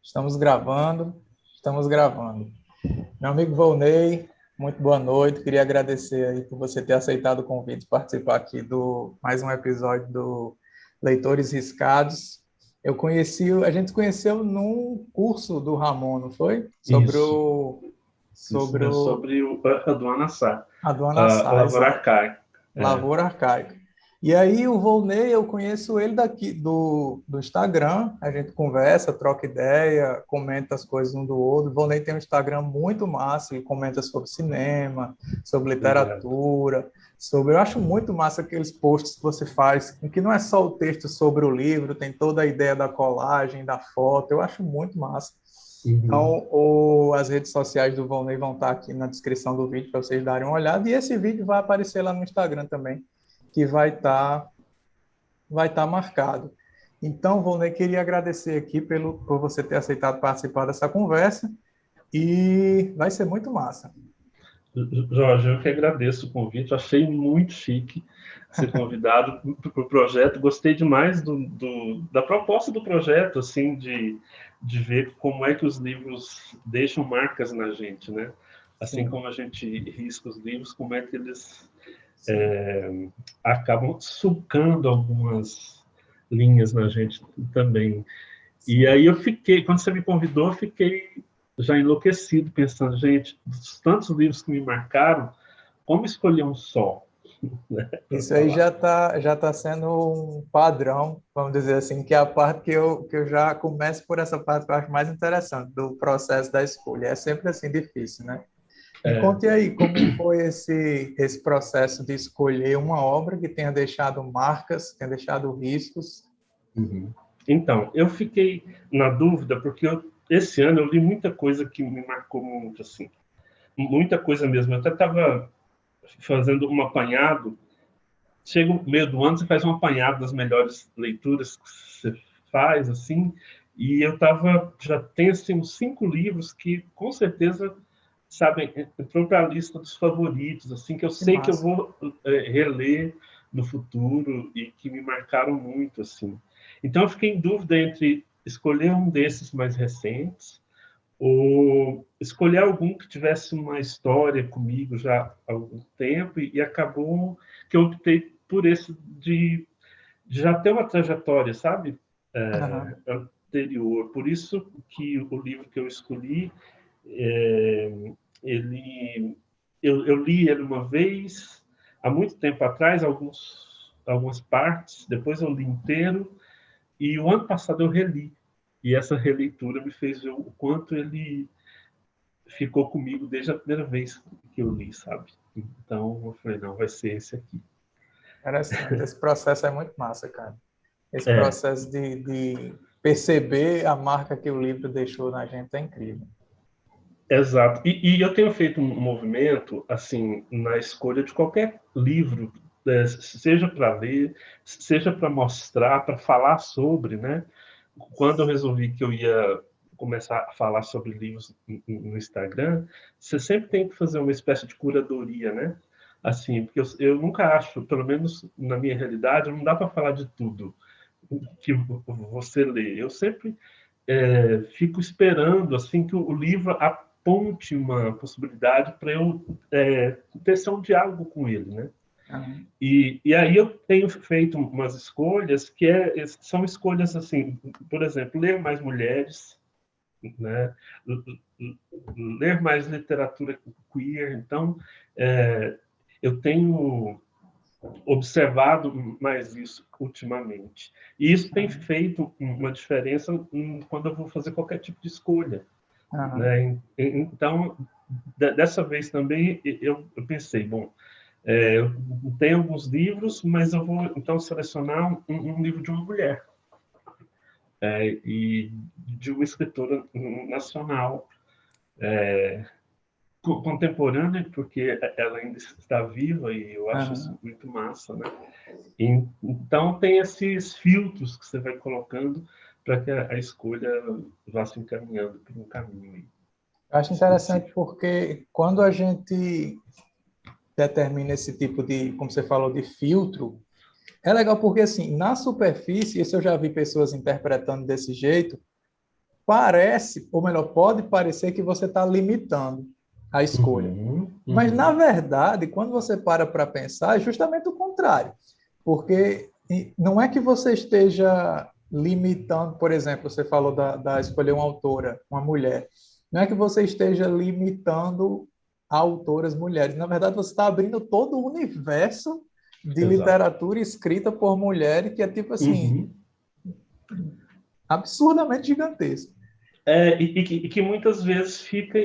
Estamos gravando, estamos gravando. Meu amigo Volney, muito boa noite. Queria agradecer aí por você ter aceitado o convite de participar aqui do mais um episódio do Leitores Riscados. A gente se conheceu num curso do Ramon, não foi? Isso, isso Sobre mesmo, sobre a do Anassar, a do a Anassá, Lavoura exato. Arcaica. É, Lavoura Arcaica. E aí o Volney, eu conheço ele daqui do Instagram, a gente conversa, troca ideia, comenta as coisas um do outro. O Volney tem um Instagram muito massa, ele comenta sobre cinema, sobre obrigado. literatura, eu acho muito massa aqueles posts que você faz, em que não é só o texto sobre o livro, tem toda a ideia da colagem, da foto, eu acho muito massa. Uhum. Então, as redes sociais do Volney vão estar aqui na descrição do vídeo para vocês darem uma olhada. E esse vídeo vai aparecer lá no Instagram também, que vai estar marcado. Então, Volney, queria agradecer aqui por você ter aceitado participar dessa conversa. E vai ser muito massa. Jorge, eu que agradeço o convite, achei muito chique ser convidado para o projeto, gostei demais da proposta do projeto, assim, de ver como é que os livros deixam marcas na gente, né? Assim Sim, como a gente risca os livros, como é que eles sim. acabam sulcando algumas linhas na gente também. E Sim. aí quando você me convidou, eu fiquei já enlouquecido, pensando, gente, dos tantos livros que me marcaram, como escolher um só, né, para Isso aí falar? já tá sendo um padrão, vamos dizer assim, que é a parte que eu já começo por essa parte que eu acho mais interessante, do processo da escolha. É sempre assim difícil, né? Me É, conte aí como foi esse processo de escolher uma obra que tenha deixado marcas, tenha deixado riscos. uhum. Então, eu fiquei na dúvida, porque esse ano eu li muita coisa que me marcou muito, assim, muita coisa mesmo. Eu até estava fazendo um apanhado. Chega o meio do ano, você faz um apanhado das melhores leituras que você faz, assim, e eu já tenho assim, uns 5 livros que, com certeza, sabem, entrou para a lista dos favoritos, assim, que eu Que sei que eu massa. vou reler no futuro e que me marcaram muito, assim. Então, eu fiquei em dúvida entre escolher um desses mais recentes ou escolher algum que tivesse uma história comigo já há algum tempo e acabou que eu optei por esse de já ter uma trajetória, sabe, Aham. anterior. Por isso que o livro que eu escolhi, é, ele, eu li ele uma vez, há muito tempo atrás, algumas partes, depois eu li inteiro, e o ano passado eu reli. E essa releitura me fez ver o quanto ele ficou comigo desde a primeira vez que eu li, sabe? Então eu falei, não, vai ser esse aqui. Interessante. Esse processo é muito massa, cara. Esse É, processo de perceber a marca que o livro deixou na gente é incrível. exato. E eu tenho feito um movimento, assim, na escolha de qualquer livro, seja para ler, seja para mostrar, para falar sobre, né? Quando eu resolvi que eu ia começar a falar sobre livros no Instagram, você sempre tem que fazer uma espécie de curadoria, né? Assim, porque eu nunca acho, pelo menos na minha realidade, não dá para falar de tudo que você lê. Eu sempre fico esperando assim que o livro aponte uma possibilidade para eu ter um diálogo com ele, né? Aham. E aí eu tenho feito umas escolhas que são escolhas assim, por exemplo, ler mais mulheres, né? Ler mais literatura queer. Então, é, eu tenho observado mais isso ultimamente. E isso tem Aham. feito uma diferença quando eu vou fazer qualquer tipo de escolha, Aham. né? Então, dessa vez também eu pensei, bom, eu tenho alguns livros, mas eu vou então selecionar um livro de uma mulher e de uma escritora nacional contemporânea, porque ela ainda está viva e eu acho isso Aham. muito massa, né? Então, tem esses filtros que você vai colocando para que a escolha vá se encaminhando por um caminho Eu acho interessante específico. porque quando a gente determina esse tipo de, como você falou, de filtro, é legal porque, assim, na superfície, isso eu já vi pessoas interpretando desse jeito, parece, ou melhor, pode parecer que você está limitando a escolha. Mas, na verdade, quando você para pensar, é justamente o contrário. Porque não é que você esteja limitando, por exemplo, você falou da escolher uma autora, uma mulher. Não é que você esteja limitando a autoras mulheres. Na verdade, você está abrindo todo o universo de Exato. literatura escrita por mulheres, que é tipo assim, absurdamente gigantesco. E que muitas vezes fica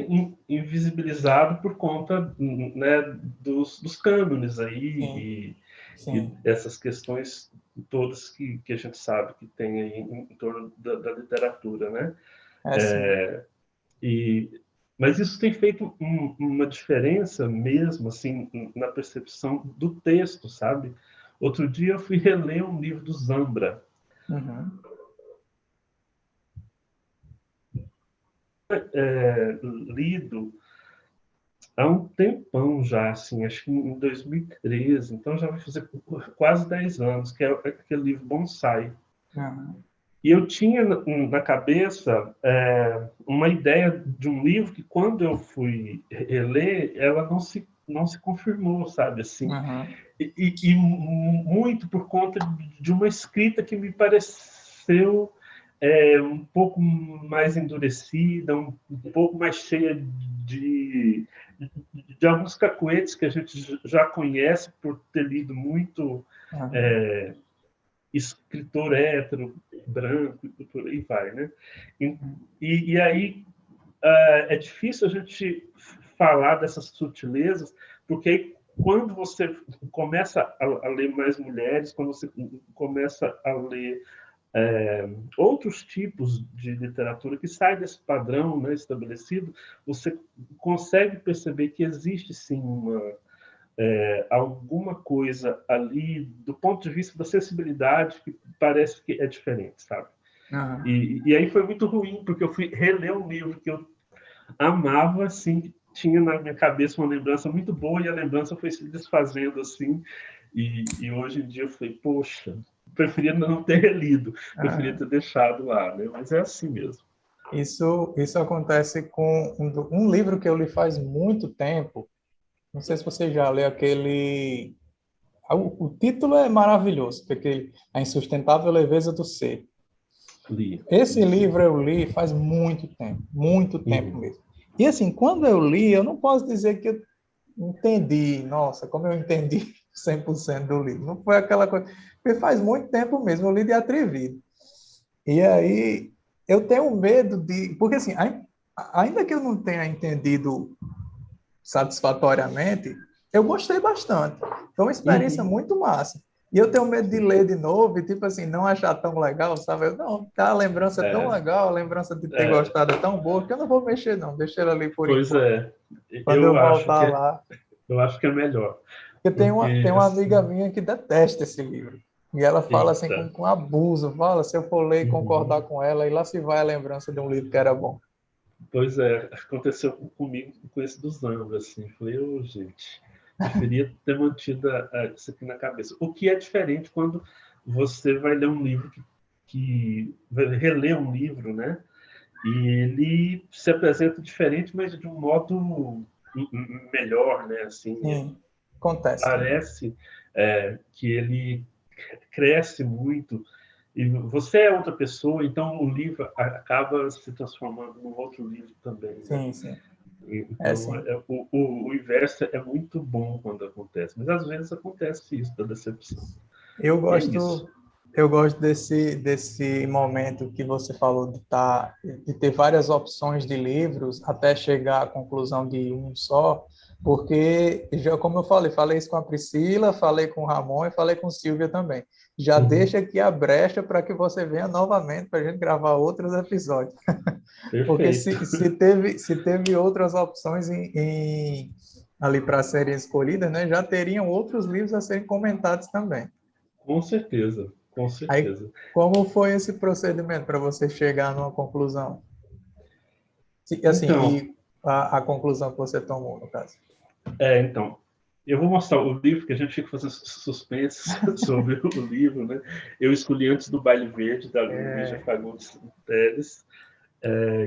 invisibilizado por conta, né, dos cânones aí e essas questões todas que a gente sabe que tem aí em torno da literatura, né? Mas isso tem feito uma diferença mesmo, assim, na percepção do texto, sabe? Outro dia eu fui reler um livro do Zambra. Lido há um tempão já, assim, acho que em 2013, então já vai fazer quase 10 anos, que é aquele livro Bonsai. E eu tinha na cabeça uma ideia de um livro que, quando eu fui reler, ela não se confirmou, sabe, assim. E muito por conta de uma escrita que me pareceu um pouco mais endurecida, um pouco mais cheia de alguns cacuetes que a gente já conhece por ter lido muito escritor hétero, branco, e por aí vai, né? E aí é difícil a gente falar dessas sutilezas, porque aí, quando você começa a ler mais mulheres, quando você começa a ler outros tipos de literatura que sai desse padrão, né, estabelecido, você consegue perceber que existe sim alguma coisa ali do ponto de vista da sensibilidade que parece que é diferente, sabe? E aí foi muito ruim, porque eu fui reler um livro que eu amava, assim, tinha na minha cabeça uma lembrança muito boa, e a lembrança foi se desfazendo, assim, e hoje em dia eu falei, poxa, preferia não ter lido, preferia ter deixado lá, né? Mas é assim mesmo. Isso acontece com um livro que eu li faz muito tempo. Não sei se você já leu aquele... O título é maravilhoso, porque A Insustentável Leveza do Ser. Esse livro eu li faz muito tempo mesmo. E assim, quando eu li, eu não posso dizer que eu entendi, nossa, como eu entendi 100% do livro. Não foi aquela coisa, porque faz muito tempo mesmo, eu li de atrevido. E aí, eu tenho medo de... Porque assim, ainda que eu não tenha entendido satisfatoriamente, eu gostei bastante. Foi uma experiência muito massa. E eu tenho medo de ler de novo e, tipo assim, não achar tão legal, sabe? Não, tá, a lembrança é tão legal, a lembrança de ter gostado é tão boa, que eu não vou mexer, não. Deixa ele ali por enquanto. Quando eu voltar lá... Eu acho que é melhor. Porque tem uma amiga minha que detesta esse livro. E ela fala assim com abuso. Fala, se eu for ler e concordar com ela, e lá se vai a lembrança de um livro que era bom. Pois é, aconteceu comigo com esse dos Zambra, assim. Falei, gente, preferia ter mantido isso aqui na cabeça. O que é diferente quando você vai ler um livro vai reler um livro, né? E ele se apresenta diferente, mas de um modo melhor, né? Assim, acontece. Parece que ele cresce muito e você é outra pessoa, então o livro acaba se transformando num outro livro também, né? Sim. Então, o inverso é muito bom quando acontece, mas às vezes acontece isso, da decepção. Eu gosto desse momento que você falou de ter várias opções de livros até chegar à conclusão de um só, porque, já como eu falei isso com a Priscila, falei com o Ramon e falei com a Silvia também. Já deixa aqui a brecha para que você venha novamente para a gente gravar outros episódios. Porque se teve outras opções ali para serem escolhidas, né, já teriam outros livros a serem comentados também. Com certeza, com certeza. Aí, como foi esse procedimento para você chegar numa conclusão? Assim, então, e a conclusão que você tomou, no caso? Então, eu vou mostrar o livro, que a gente fica fazendo suspense sobre o livro, né? Eu escolhi Antes do Baile Verde, da Lígia Fagundes Telles.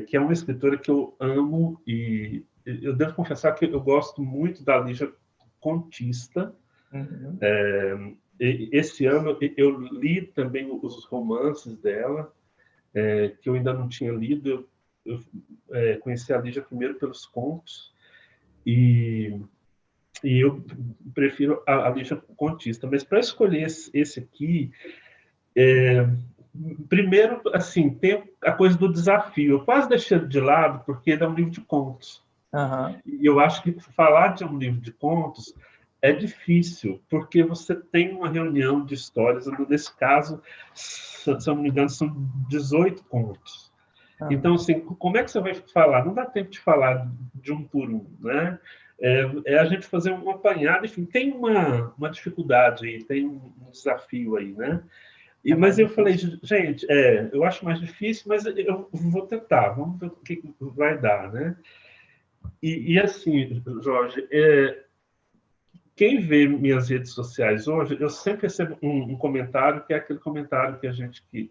que é uma escritora que eu amo, e eu devo confessar que eu gosto muito da Lígia Contista. Uhum. Esse ano eu li também os romances dela, que eu ainda não tinha lido. Eu conheci a Lígia primeiro pelos contos, e eu prefiro a Lígia Contista. Mas para escolher esse aqui, primeiro, assim, tem a coisa do desafio. Eu quase deixei de lado, porque ele é um livro de contos. Uhum. E eu acho que falar de um livro de contos é difícil, porque você tem uma reunião de histórias. Nesse caso, se eu não me engano, são 18 contos. Então, Uhum. assim, como é que você vai falar? Não dá tempo de falar de um por um, né? É a gente fazer um apanhado. Enfim, tem uma dificuldade aí, tem um desafio aí, né? É Mas mais eu falei, difícil. gente, eu acho mais difícil, mas eu vou tentar, vamos ver o que vai dar, né? Assim, Jorge, quem vê minhas redes sociais hoje, eu sempre recebo um comentário, que é aquele comentário que a gente que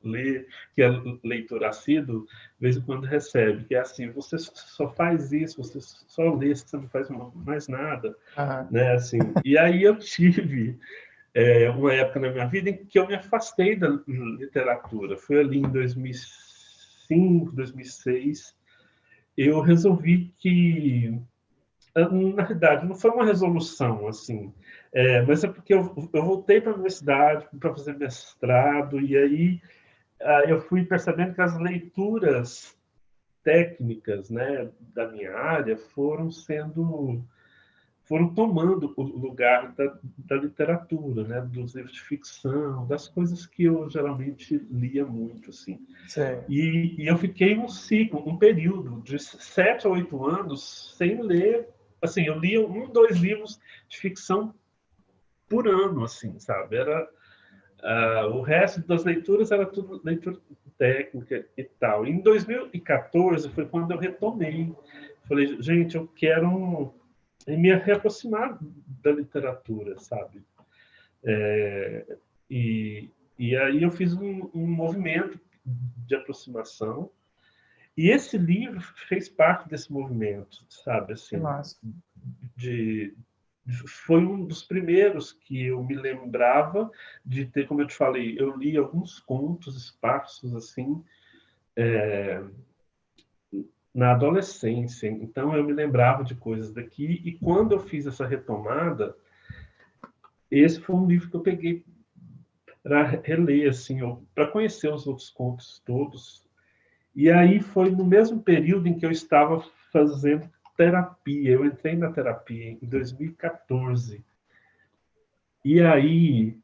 lê, que é leitor assíduo, de vez em quando recebe, que é assim: você só faz isso, você só lê, você não faz mais nada, Uhum. né? Assim, e aí eu tive uma época na minha vida em que eu me afastei da literatura. Foi ali em 2005, 2006, eu resolvi que, na verdade, não foi uma resolução, assim, mas é porque eu voltei para a universidade para fazer mestrado, e aí eu fui percebendo que as leituras técnicas, né, da minha área foram tomando o lugar da literatura, né, dos livros de ficção, das coisas que eu geralmente lia muito, assim. Sei. E eu fiquei um ciclo, um período de 7 a 8 anos sem ler. Assim, eu lia 2 livros de ficção por ano, assim, sabe? O resto das leituras era tudo leitura técnica e tal. E em 2014 foi quando eu retomei. Falei, gente, eu quero me reaproximar da literatura, sabe? E, e aí eu fiz um movimento de aproximação. E esse livro fez parte desse movimento, sabe? Que Assim, massa. de, foi um dos primeiros que eu me lembrava de ter, como eu te falei, eu li alguns contos esparsos assim na adolescência. Então eu me lembrava de coisas daqui, e quando eu fiz essa retomada, esse foi um livro que eu peguei para reler, assim, para conhecer os outros contos todos. E aí foi no mesmo período em que eu estava fazendo terapia. Eu entrei na terapia em 2014. E aí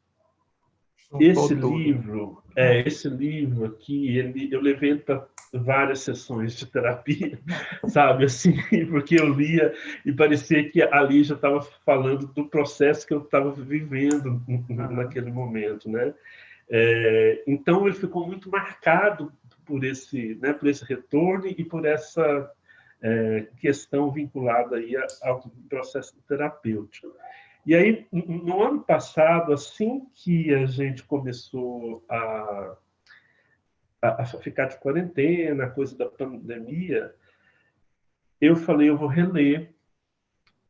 Juntou tudo. esse livro aqui, eu levei ele para várias sessões de terapia, sabe, assim, porque eu lia e parecia que ali já estava falando do processo que eu estava vivendo Uhum. naquele momento, né? Então ele ficou muito marcado por esse retorno e por essa questão vinculada aí ao processo terapêutico. E aí, no ano passado, assim que a gente começou a ficar de quarentena, a coisa da pandemia, eu falei, eu vou reler.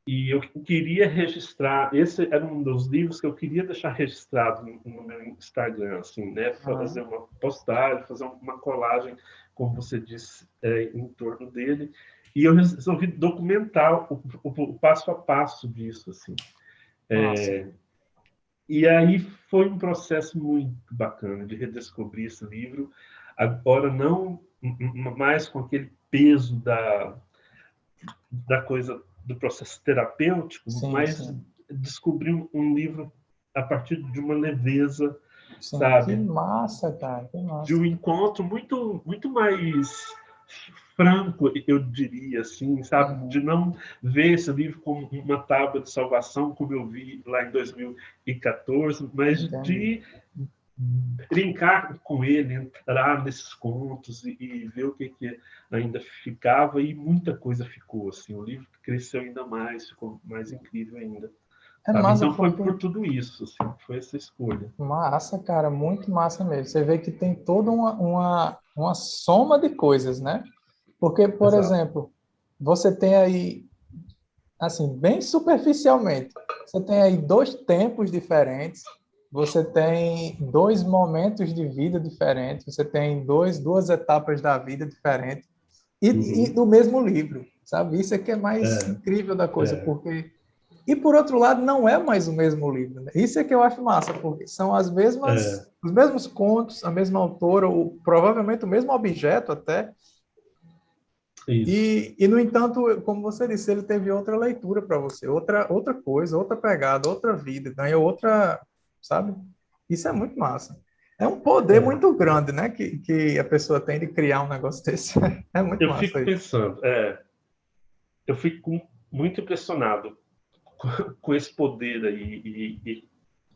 E eu queria registrar, esse era um dos livros que eu queria deixar registrado no meu Instagram, assim, né? Fazer Uhum. uma postagem, fazer uma colagem, como você disse, em torno dele. E eu resolvi documentar o passo a passo disso, assim. Massa. E aí foi um processo muito bacana de redescobrir esse livro. Agora, não mais com aquele peso da coisa do processo terapêutico, Sim, mas sim. descobri um livro a partir de uma leveza, Sim. Que sabe? massa, cara. Que De um massa. encontro muito mais franco, eu diria assim, sabe? De Uhum. não ver esse livro como uma tábua de salvação, como eu vi lá em 2014, mas Entendi. de brincar com ele, entrar nesses contos e ver o que ainda ficava, e muita coisa ficou, assim, o livro cresceu ainda mais, ficou mais incrível ainda, É sabe? massa Então foi porque por tudo isso, assim, foi essa escolha. massa, cara, muito massa mesmo. Você vê que tem toda uma soma de coisas, né? Porque, por Exato. exemplo, você tem aí, assim, bem superficialmente, você tem aí 2 tempos diferentes, você tem 2 momentos de vida diferentes, você tem 2 etapas da vida diferentes, e do mesmo livro, sabe? Isso é que é mais É, incrível da coisa, é, porque... E, por outro lado, não é mais o mesmo livro, né? Isso é que eu acho massa, porque são é, os mesmos contos, a mesma autora, provavelmente o mesmo objeto até, isso. no entanto, como você disse, ele teve outra leitura para você, outra coisa, outra pegada, outra vida, ganhou outra, sabe? Isso é muito massa. É um poder É. muito grande, né? Que a pessoa tem de criar um negócio desse. É muito Eu fico massa isso. pensando, eu fico muito impressionado com esse poder aí e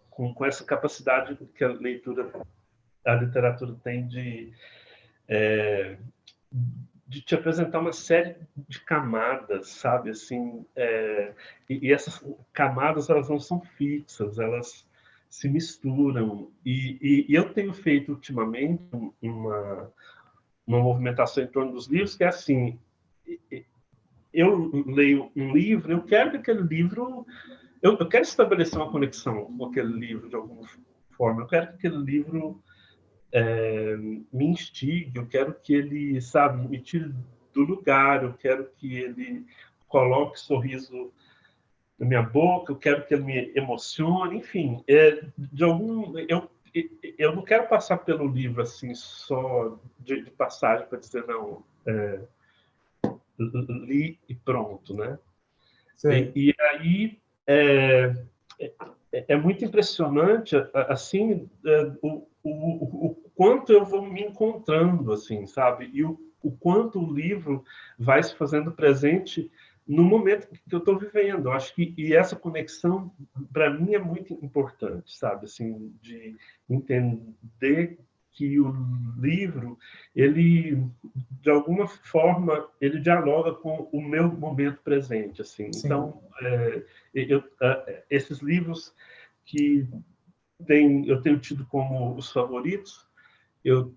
com essa capacidade que a literatura tem de te apresentar uma série de camadas, sabe? Assim, e essas camadas elas não são fixas, elas se misturam. E eu tenho feito ultimamente uma movimentação em torno dos livros que é assim: eu leio um livro, eu quero que aquele livro, eu quero estabelecer uma conexão com aquele livro de alguma forma, eu quero que aquele livro me instigue, eu quero que ele, sabe, me tire do lugar, eu quero que ele coloque sorriso na minha boca, eu quero que ele me emocione, enfim, eu não quero passar pelo livro assim só de passagem para dizer não, li e pronto, né? Sei. E aí é muito impressionante assim o quanto eu vou me encontrando assim, sabe, e o quanto o livro vai se fazendo presente no momento que eu estou vivendo. Eu acho que e essa conexão para mim é muito importante, sabe, assim, de entender que o livro ele de alguma forma ele dialoga com o meu momento presente, assim. Sim. Então esses livros que eu tenho tido como os favoritos, eu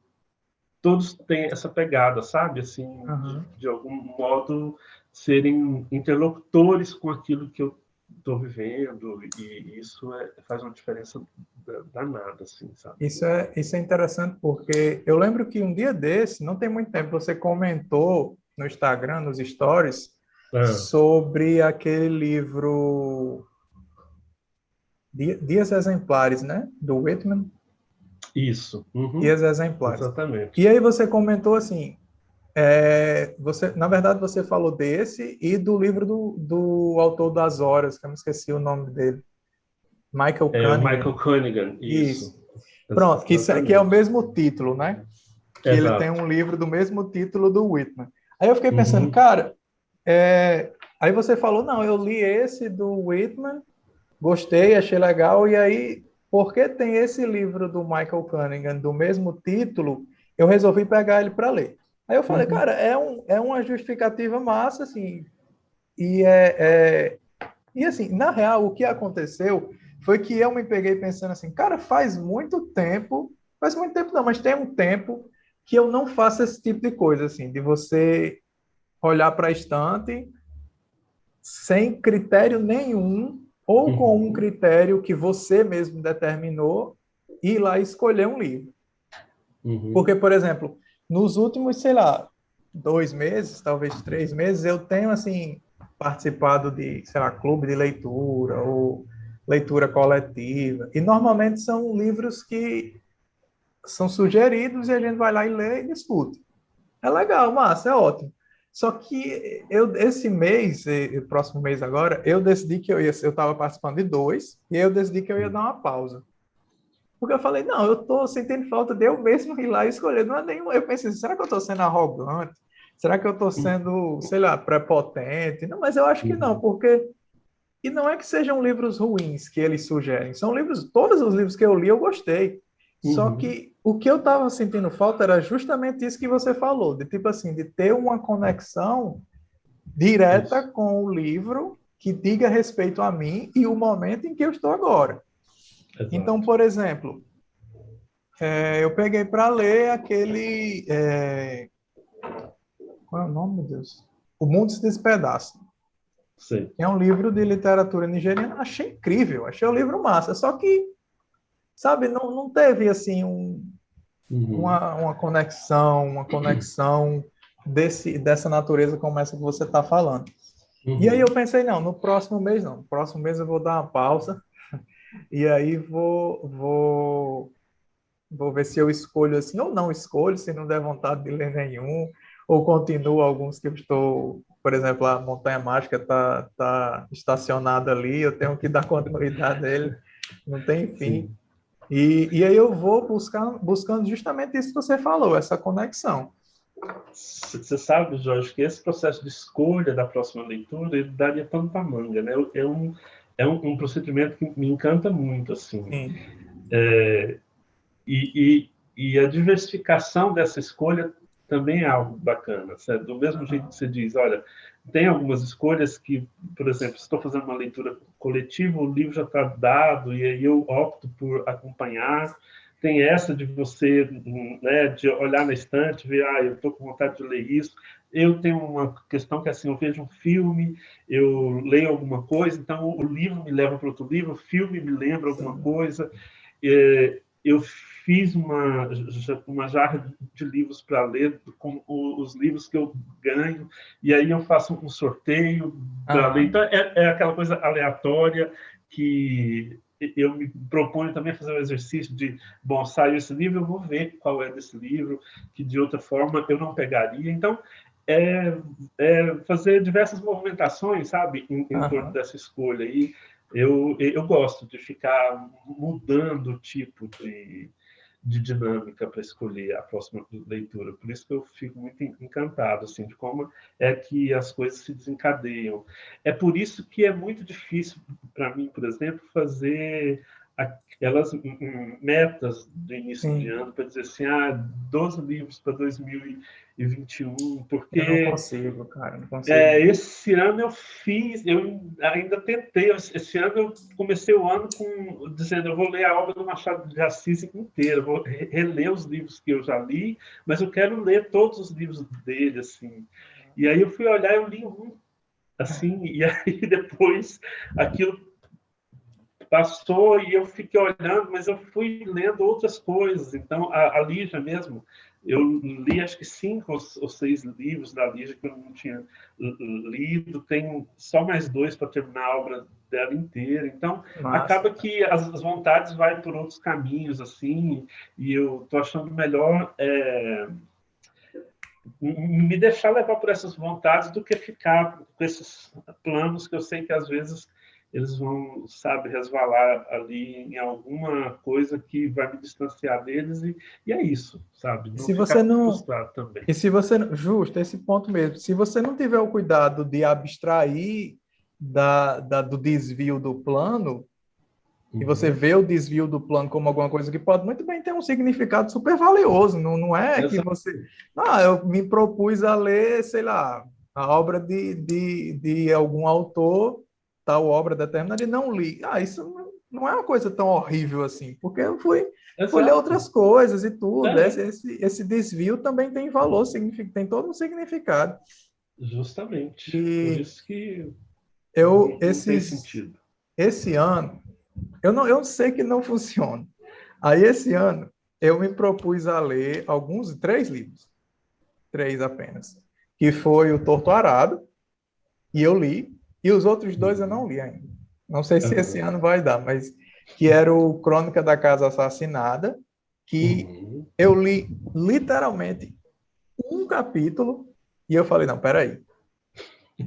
todos têm essa pegada, sabe? Assim, Aham. de algum modo serem interlocutores com aquilo que eu estou vivendo e isso faz uma diferença danada, assim, sabe? Isso é interessante porque eu lembro que um dia desse, não tem muito tempo, você comentou no Instagram, nos stories, Ah, sobre aquele livro Dias Exemplares, né? Do Whitman, isso, uhum, Dias Exemplares. E exatamente. aí você comentou assim, na verdade você falou desse e do livro do autor das Horas, que eu me esqueci o nome dele, Michael É o Cunningham. Michael Cunningham, Isso. isso, Pronto, que é o exatamente. mesmo título, né? Que ele tem Exato. um livro do mesmo título do Whitman. Aí eu fiquei pensando, Uhum, cara, aí você falou, não, eu li esse do Whitman, gostei, achei legal, e aí, porque tem esse livro do Michael Cunningham do mesmo título, eu resolvi pegar ele para ler. Aí eu falei, uhum, cara, é uma justificativa massa, assim, e e assim, na real, o que aconteceu foi que eu me peguei pensando assim, cara, faz muito tempo não, mas tem um tempo que eu não faço esse tipo de coisa, assim, de você olhar para a estante sem critério nenhum, ou com um uhum, critério que você mesmo determinou, e ir lá escolher um livro. uhum, Porque, por exemplo, nos últimos, sei lá, 2 meses, talvez 3 meses, eu tenho, assim, participado de, sei lá, clube de leitura ou leitura coletiva. E normalmente são livros que são sugeridos e a gente vai lá e lê e discute. É legal, massa, é ótimo. Só que esse mês, próximo mês agora, eu decidi que eu estava participando de 2, e eu decidi que eu ia dar uma pausa. Porque eu falei, não, eu estou sentindo falta de eu mesmo ir lá e escolher. Não é nenhum. Eu pensei, será que eu estou sendo arrogante? Será que eu estou sendo, sei lá, prepotente? Não, mas eu acho que não, uhum, porque. E não é que sejam livros ruins que eles sugerem. São livros, todos os livros que eu li eu gostei. Só uhum, que o que eu estava sentindo falta era justamente isso que você falou, de tipo assim, de ter uma conexão direta isso, com o livro que diga respeito a mim e o momento em que eu estou agora. Então, exato. por exemplo, eu peguei para ler aquele... qual é o nome, meu Deus? O Mundo se Despedaça. Sim. É um livro de literatura nigeriana. Achei incrível, achei o livro massa. Só que, sabe, não teve, assim, uma conexão dessa natureza como essa que você está falando. E aí eu pensei, não, no próximo mês não. No próximo mês eu vou dar uma pausa e aí vou ver se eu escolho assim, ou não escolho, se não der vontade de ler nenhum, ou continuo alguns que eu estou, por exemplo, a Montanha Mágica tá estacionada ali, eu tenho que dar continuidade nele, não tem fim. Sim. E aí eu vou buscando justamente isso que você falou, essa conexão. Você sabe, Jorge, que esse processo de escolha da próxima leitura ele daria pano para manga, né? É um procedimento que me encanta muito, assim. Sim, E a diversificação dessa escolha também é algo bacana, certo? Do mesmo jeito que você diz, olha, tem algumas escolhas que, por exemplo, se estou fazendo uma leitura coletiva, o livro já está dado e aí eu opto por acompanhar. Tem essa de você, né, de olhar na estante, ver, eu estou com vontade de ler isso. Eu tenho uma questão que assim, eu vejo um filme, eu leio alguma coisa, então o livro me leva para outro livro, o filme me lembra alguma sim. coisa. Eu fiz uma jarra de livros para ler, com os livros que eu ganho, e aí eu faço um sorteio para ler. Aham. Então, é aquela coisa aleatória que eu me proponho também a fazer um exercício de, bom, saiu esse livro, eu vou ver qual é desse livro, que de outra forma eu não pegaria. Então, fazer diversas movimentações, sabe, em torno Aham. dessa escolha. E eu gosto de ficar mudando o tipo de dinâmica para escolher a próxima leitura. Por isso que eu fico muito encantado assim, de como é que as coisas se desencadeiam. É por isso que é muito difícil para mim, por exemplo, fazer aquelas metas do início de Sim, ano para dizer assim, 12 livros para 2021, eu não porque consigo, cara, não consigo. esse ano eu ainda tentei. Esse ano eu comecei o ano dizendo eu vou ler a obra do Machado de Assis inteira, vou reler os livros que eu já li, mas eu quero ler todos os livros dele, assim. E aí eu fui olhar, eu li um, assim, e aí depois aquilo passou e eu fiquei olhando, mas eu fui lendo outras coisas. Então, a Lígia mesmo, eu li acho que 5 ou 6 livros da Lígia que eu não tinha lido, tem só mais 2 para terminar a obra dela inteira. Então, Massa. acaba que as vontades vai por outros caminhos, assim, e eu estou achando melhor me deixar levar por essas vontades do que ficar com esses planos que eu sei que às vezes eles vão, sabe, resvalar ali em alguma coisa que vai me distanciar deles e é isso, sabe? E Não se você ficar não, frustrado também. e se você, justo, esse ponto mesmo, se você não tiver o cuidado de abstrair do desvio do plano, e você Uhum. vê o desvio do plano como alguma coisa que pode muito bem ter um significado super valioso, não é que Exato. você... Não, eu me propus a ler, sei lá, a obra de algum autor, tal obra determinada, e não li. Isso não é uma coisa tão horrível assim, porque eu fui ler Exato. outras coisas e tudo. É, Esse desvio também tem valor, tem todo um significado. justamente. Por E isso que eu, não tem sentido. esse ano, eu sei que não funciona. Aí, esse ano, eu me propus a ler alguns, 3 livros, 3 apenas, que foi o Torto Arado, e eu li, e os outros 2 eu não Uhum. li ainda. Não sei se esse Uhum. ano vai dar, mas que era o Crônica da Casa Assassinada, que Uhum. eu li literalmente um capítulo, e eu falei, não, peraí,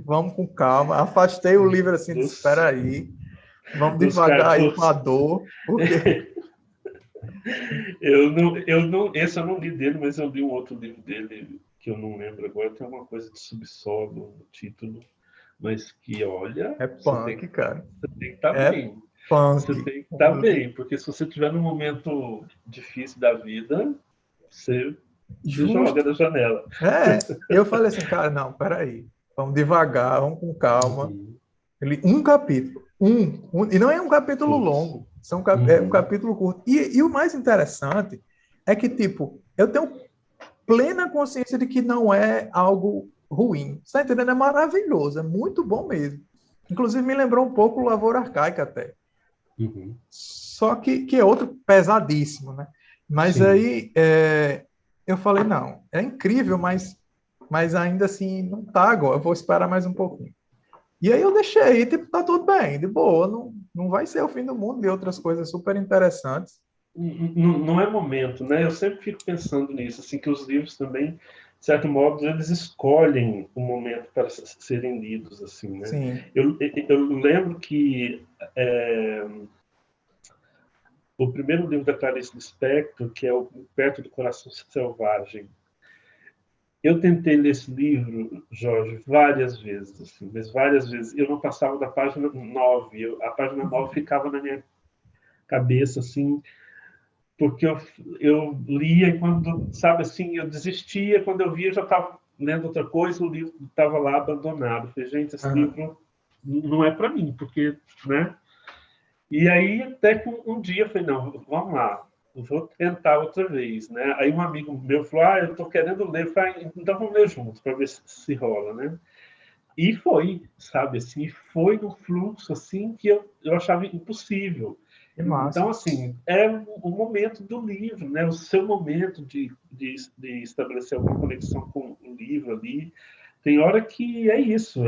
vamos com calma, afastei o livro assim, disse, Dos, peraí, vamos dos devagar aí com a cargos. dor, porque... Esse eu não li dele, mas eu li um outro livro dele que eu não lembro agora. Tem alguma coisa de subsolo no título, mas que, olha, É você tem, punk, cara. você tem que estar É bem. Você punk. tem que estar bem, porque se você estiver num momento difícil da vida, você se joga Justo. da janela. Eu falei assim, cara, não, peraí. Vamos devagar, vamos com calma. Uhum. Um capítulo. E não é um capítulo Putz. longo. É um Uhum. capítulo curto. E o mais interessante é que, tipo, eu tenho plena consciência de que não é algo ruim. Você tá entendendo? É maravilhoso, é muito bom mesmo. Inclusive, me lembrou um pouco Lavoura Arcaica até. Uhum. Só que é outro pesadíssimo, né? Mas Sim. aí eu falei, não, é incrível, mas ainda assim não tá agora, eu vou esperar mais um pouquinho. E aí eu deixei, tipo, tá tudo bem, de boa, não vai ser o fim do mundo e outras coisas super interessantes. Não é momento, né? Eu sempre fico pensando nisso, assim, que os livros também, de certo modo, eles escolhem o momento para serem lidos, assim, né? Sim. Eu lembro que o primeiro livro da Clarice Lispector, que é o Perto do Coração Selvagem, eu tentei ler esse livro, Jorge, várias vezes, assim, mas várias vezes. Eu não passava da página 9. A página 9 ficava na minha cabeça, assim, porque eu lia e quando, sabe assim, eu desistia, quando eu via, eu já estava lendo outra coisa, o livro estava lá abandonado. Eu falei, gente, esse Aham. livro não é para mim, porque, né? E aí, até que um dia, eu falei, não, vamos lá, eu vou tentar outra vez, né? Aí um amigo meu falou, eu estou querendo ler, eu falei, então vamos ler juntos, para ver se rola, né? E foi, sabe, assim, foi no fluxo, assim, que eu achava impossível. Que Então, massa. assim, é o momento do livro, né? O seu momento de estabelecer alguma conexão com o livro ali. Tem hora que é isso,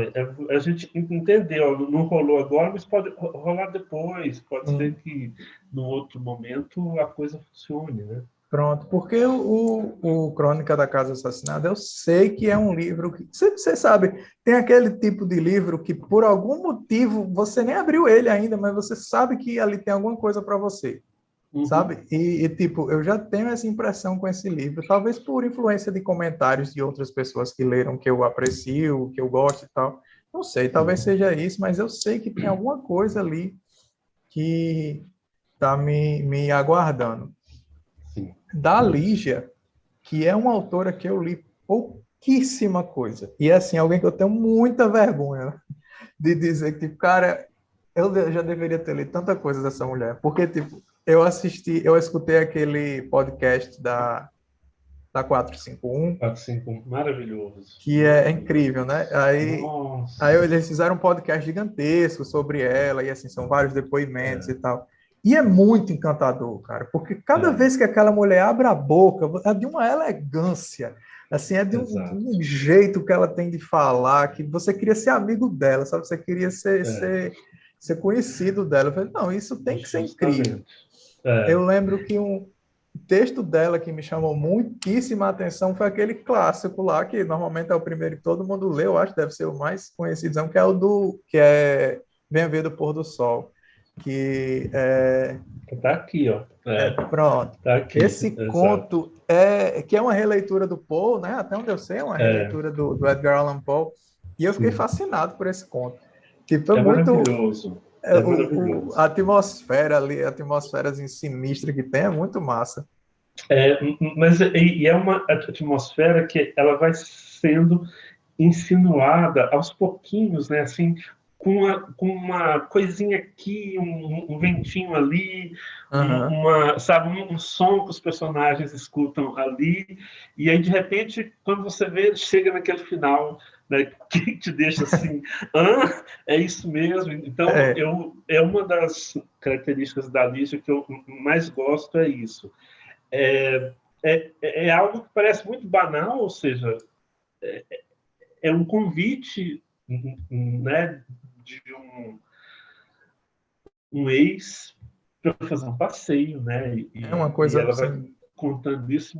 a gente entendeu, não rolou agora, mas pode rolar depois, pode ser Sim. que no outro momento a coisa funcione, né? Pronto, porque o Crônica da Casa Assassinada, eu sei que é um livro que, você sabe, tem aquele tipo de livro que por algum motivo você nem abriu ele ainda, mas você sabe que ali tem alguma coisa para você, Uhum. sabe? Tipo, eu já tenho essa impressão com esse livro, talvez por influência de comentários de outras pessoas que leram, que eu aprecio, que eu gosto e tal. Não sei, talvez Uhum. seja isso, mas eu sei que tem alguma coisa ali que está me aguardando. Sim. Da Lígia, que é uma autora que eu li pouquíssima coisa. E é assim, alguém que eu tenho muita vergonha de dizer que, tipo, cara, eu já deveria ter lido tanta coisa dessa mulher. Porque, tipo, eu escutei aquele podcast da 451, 4, 5, maravilhoso, que é incrível, maravilhoso. né? Aí Nossa. eles fizeram um podcast gigantesco sobre ela, e assim, são vários depoimentos e tal. E é muito encantador, cara, porque cada É, vez que aquela mulher abre a boca, é de uma elegância, assim, é de exato. um jeito que ela tem de falar, que você queria ser amigo dela, sabe? Você queria É, ser conhecido dela. Eu falei, não, isso tem que ser incrível. justamente. É, Eu lembro que um texto dela que me chamou muitíssima atenção foi aquele clássico lá, que normalmente é o primeiro que todo mundo lê, eu acho que deve ser o mais conhecido, que é o que é Venha Ver do Pôr do Sol, que tá aqui, ó. pronto. Tá aqui, Esse exato. conto que é uma releitura do Poe, né? Até onde eu sei, é uma É, releitura do Edgar Allan Poe, e eu fiquei sim. fascinado por esse conto. Tipo, é É muito maravilhoso. É a maravilhoso. atmosfera ali, a atmosfera sinistra que tem é muito massa. Mas é uma atmosfera que ela vai sendo insinuada aos pouquinhos, né? Assim, com uma coisinha aqui, um ventinho ali, Aham. sabe, um som que os personagens escutam ali, e aí de repente, quando você vê, chega naquele final, né, que te deixa assim, é isso mesmo. Então, É, é uma das características da Lígia que eu mais gosto é isso. É algo que parece muito banal, ou seja, é um convite, né, de um ex para fazer um passeio, né? é uma E coisa ela vai assim. contando isso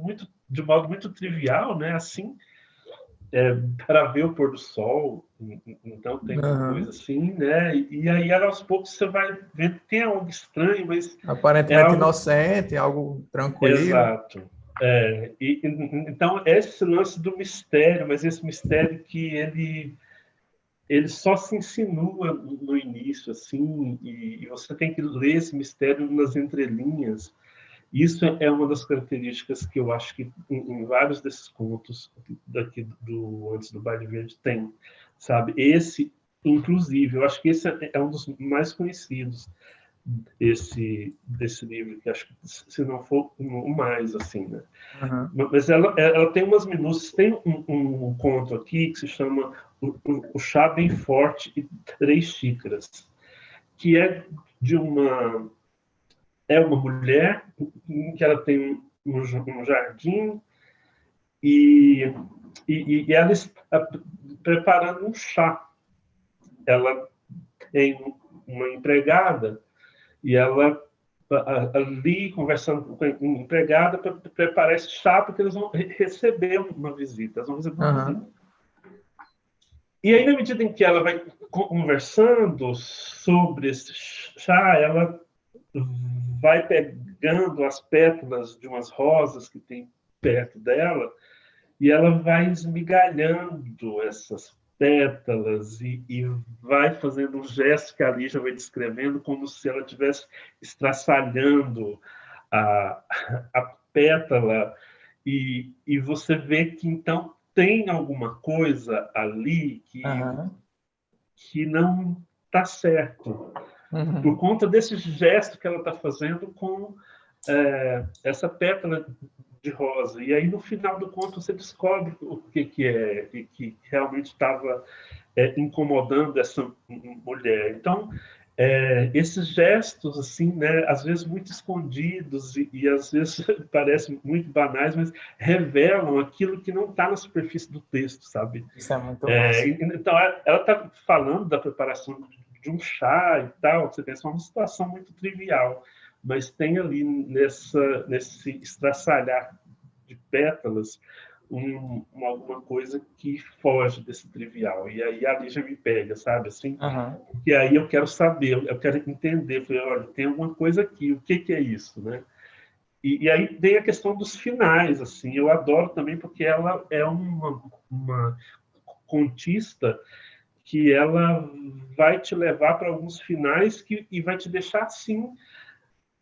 de modo muito trivial, né? Assim, para ver o pôr do sol. Então tem uma coisa Aham. assim, né? E aí aos poucos você vai ver que tem algo estranho, mas é Aparentemente algo inocente, algo tranquilo. exato. Então esse lance do mistério, mas esse mistério que ele só se insinua no início, assim, e você tem que ler esse mistério nas entrelinhas. Isso é uma das características que eu acho que em vários desses contos daqui do Antes do Baile Verde tem, sabe? Esse, inclusive, eu acho que esse é um dos mais conhecidos, desse livro, que acho que se não for o mais, assim, né? Uhum. Mas ela tem umas minúcias. Tem um conto aqui que se chama O Chá Bem Forte e 3 Xícaras, que é de uma mulher que ela tem um jardim e ela está preparando um chá. Ela tem uma empregada e ela ali conversando com a empregada para preparar esse chá, porque eles vão receber uma visita. Eles vão receber uma visita. Uhum. E aí, na medida em que ela vai conversando sobre esse chá, ela vai pegando as pétalas de umas rosas que tem perto dela e ela vai esmigalhando essas pétalas e vai fazendo um gesto que a Lígia vai descrevendo como se ela estivesse estraçalhando a, a pétala e você vê que então tem alguma coisa ali Uhum. que não está certo por Uhum. conta desse gesto que ela está fazendo com essa pétala de rosa. E aí, no final do conto, você descobre o que é, e que realmente estava incomodando essa mulher. Então, esses gestos, assim, né, às vezes muito escondidos e às vezes parecem muito banais, mas revelam aquilo que não está na superfície do texto, sabe? Isso é muito massa. Então, ela está falando da preparação de um chá e tal, você pensa, é uma situação muito trivial, mas tem ali nesse estraçalhar de pétalas alguma coisa que foge desse trivial. E aí a Lígia me pega, sabe? Assim, Uhum. e aí eu quero saber, eu quero entender. Falei, olha, tem alguma coisa aqui, o que é isso, né? E aí tem a questão dos finais, assim, eu adoro também porque ela é uma contista que ela vai te levar para alguns finais e vai te deixar assim.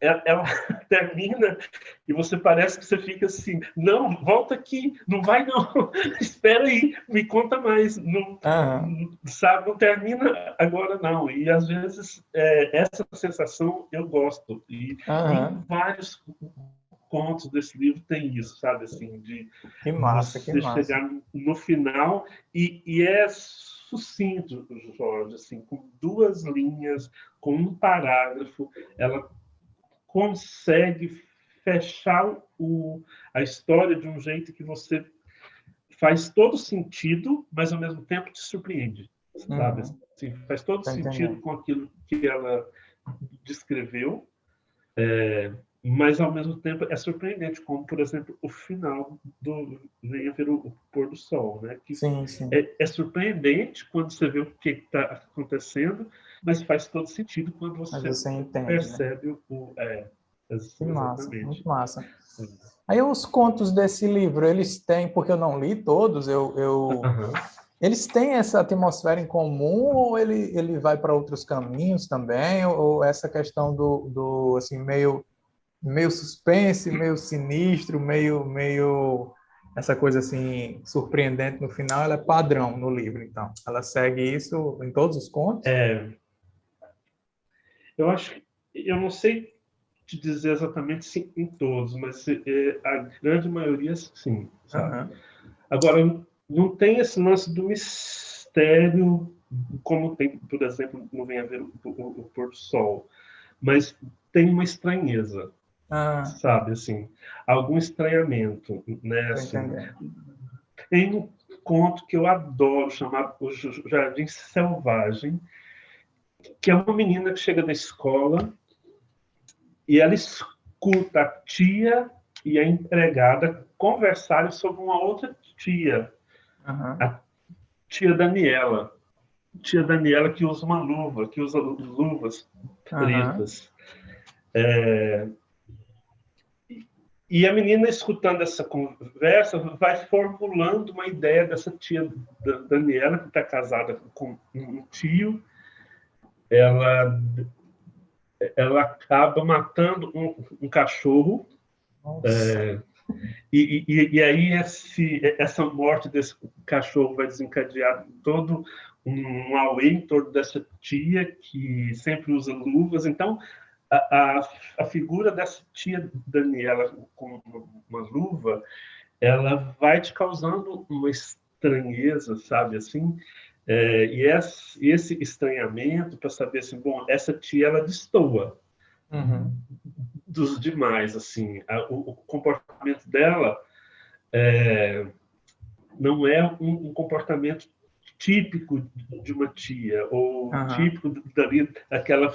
Ela termina e você parece que você fica assim, não, volta aqui, não vai não, espera aí, me conta mais, não, Uhum. sabe, não termina agora não. E às vezes essa sensação eu gosto e em Uhum. vários contos desse livro tem isso, sabe, assim, de Que massa, que você massa. chegar no final e é sucinto, Jorge, assim, com 2 linhas, com um parágrafo, ela consegue fechar a história de um jeito que você faz todo sentido, mas ao mesmo tempo te surpreende, sabe? Uhum. Assim, faz todo Tô sentido entendendo. com aquilo que ela descreveu, mas ao mesmo tempo é surpreendente, como por exemplo o final do Venha Ver o Pôr do Sol, né? Que Sim, sim. é surpreendente quando você vê o que está acontecendo, mas faz todo sentido quando Mas você você entende, né? percebe Que massa, muito exatamente. massa. Aí os contos desse livro, eles têm, porque eu não li todos, Uhum. eles têm essa atmosfera em comum ou ele vai para outros caminhos também? Ou essa questão do assim, meio suspense, meio sinistro, meio essa coisa assim surpreendente no final, ela é padrão no livro, então. Ela segue isso em todos os contos? Eu acho que eu não sei te dizer exatamente sim em todos, mas a grande maioria sim, sabe? Aham. Agora não tem esse lance do mistério como tem, por exemplo, não Vem a Ver o Pôr do Sol, mas tem uma estranheza, Ah, sabe, assim, algum estranhamento, né, tô assim. entendendo. Tem um conto que eu adoro, chamado O Jardim Selvagem, que é uma menina que chega da escola e ela escuta a tia e a empregada conversarem sobre uma outra tia, Aham. a tia Daniela. Tia Daniela que usa uma luva, que usa luvas Aham. pretas. E a menina, escutando essa conversa, vai formulando uma ideia dessa tia Daniela, que está casada com um tio. Ela, ela acaba matando um cachorro. Nossa. E aí essa morte desse cachorro vai desencadear todo um auê em torno dessa tia que sempre usa luvas. Então, a figura dessa tia Daniela com uma luva, ela vai te causando uma estranheza, sabe, assim, e esse estranhamento para saber assim, bom, essa tia ela destoa dos demais, assim, o comportamento dela não é um comportamento típico de uma tia ou típico daquela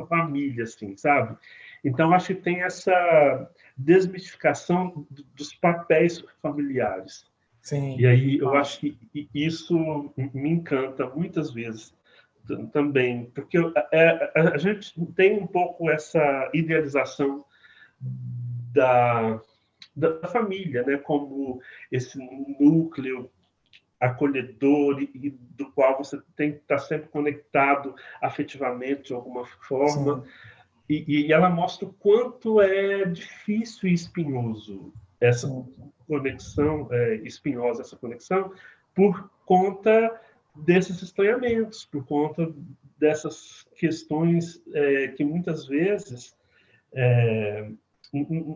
família, assim, sabe? Então acho que tem essa desmistificação dos papéis familiares. Sim. E aí eu acho que isso me encanta muitas vezes também, porque a gente tem um pouco essa idealização da família, né, como esse núcleo acolhedor e do qual você tem que estar sempre conectado afetivamente de alguma forma. E ela mostra o quanto é difícil e espinhoso essa conexão, espinhosa essa conexão, por conta desses estranhamentos, por conta dessas questões que muitas vezes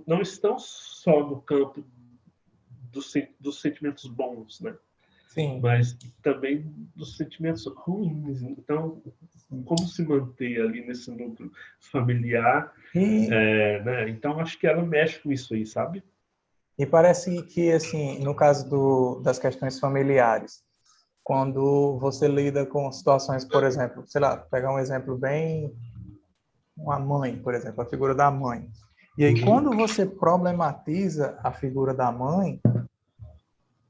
não estão só no campo dos sentimentos bons, né? Sim. Mas também dos sentimentos ruins. Então, como se manter ali nesse núcleo familiar? Né? Então, acho que ela mexe com isso aí, sabe? E parece que, assim, no caso das questões familiares, quando você lida com situações, por exemplo, sei lá, pegar um exemplo bem... Uma mãe, por exemplo, a figura da mãe. E aí, quando você problematiza a figura da mãe,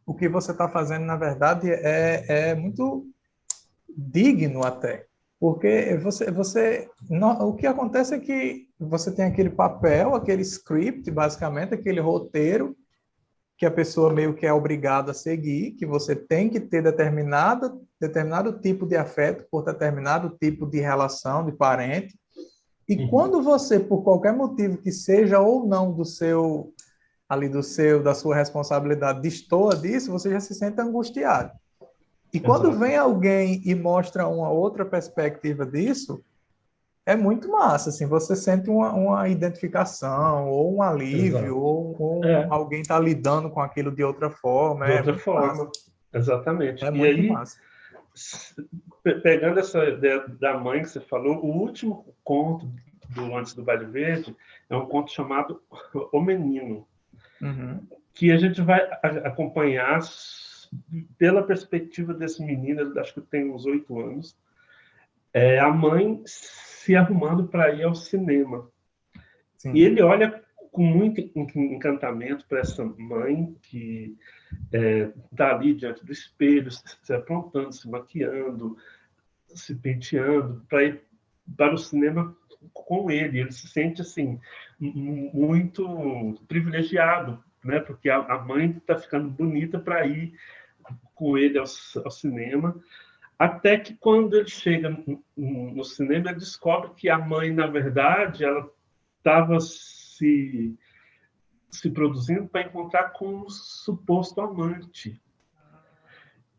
o que você está fazendo, na verdade, é muito digno até. Porque o que acontece é que você tem aquele papel, aquele script, basicamente, aquele roteiro, que a pessoa meio que é obrigada a seguir, que você tem que ter determinado tipo de afeto por determinado tipo de relação, de parente. E quando você, por qualquer motivo que seja ou não da sua responsabilidade, destoa disso, você já se sente angustiado. E quando vem alguém e mostra uma outra perspectiva disso, é muito massa, assim, você sente uma identificação, ou um alívio, ou alguém está lidando com aquilo de outra forma. De outra forma, massa. Exatamente. É muito massa. Pegando essa ideia da mãe que você falou, o último conto do Antes do Baile Verde é um conto chamado O Menino, que a gente vai acompanhar pela perspectiva desse menino, acho que tem uns 8 anos, a mãe se arrumando para ir ao cinema. Sim. E ele olha com muito encantamento para essa mãe que está ali diante do espelho, se aprontando, se maquiando, se penteando, para ir para o cinema com ele. Ele se sente assim muito privilegiado, né? Porque a mãe está ficando bonita para ir com ele ao cinema. Até que quando ele chega no cinema, ele descobre que a mãe, na verdade, ela estava se produzindo para encontrar com um suposto amante.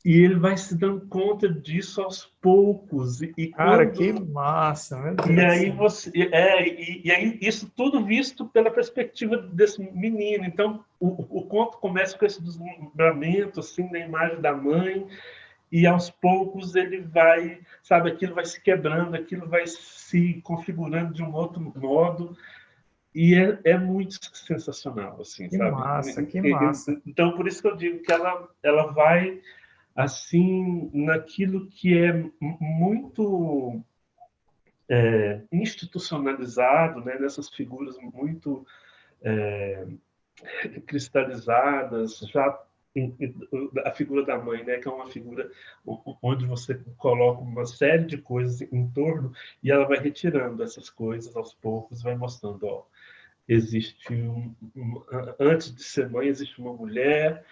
E ele vai se dando conta disso aos poucos. Cara, que massa, meu Deus. E aí e aí isso tudo visto pela perspectiva desse menino. Então o conto começa com esse deslumbramento assim na imagem da mãe, e aos poucos ele vai, sabe, aquilo vai se quebrando, aquilo vai se configurando de um outro modo. E é muito sensacional, assim, que sabe? Massa, que massa. Então, por isso que eu digo que ela vai, assim, naquilo que é muito institucionalizado, né? Nessas figuras muito cristalizadas, já a figura da mãe, né? Que é uma figura onde você coloca uma série de coisas em torno e ela vai retirando essas coisas aos poucos, vai mostrando, ó, existe antes de ser mãe existe uma mulher,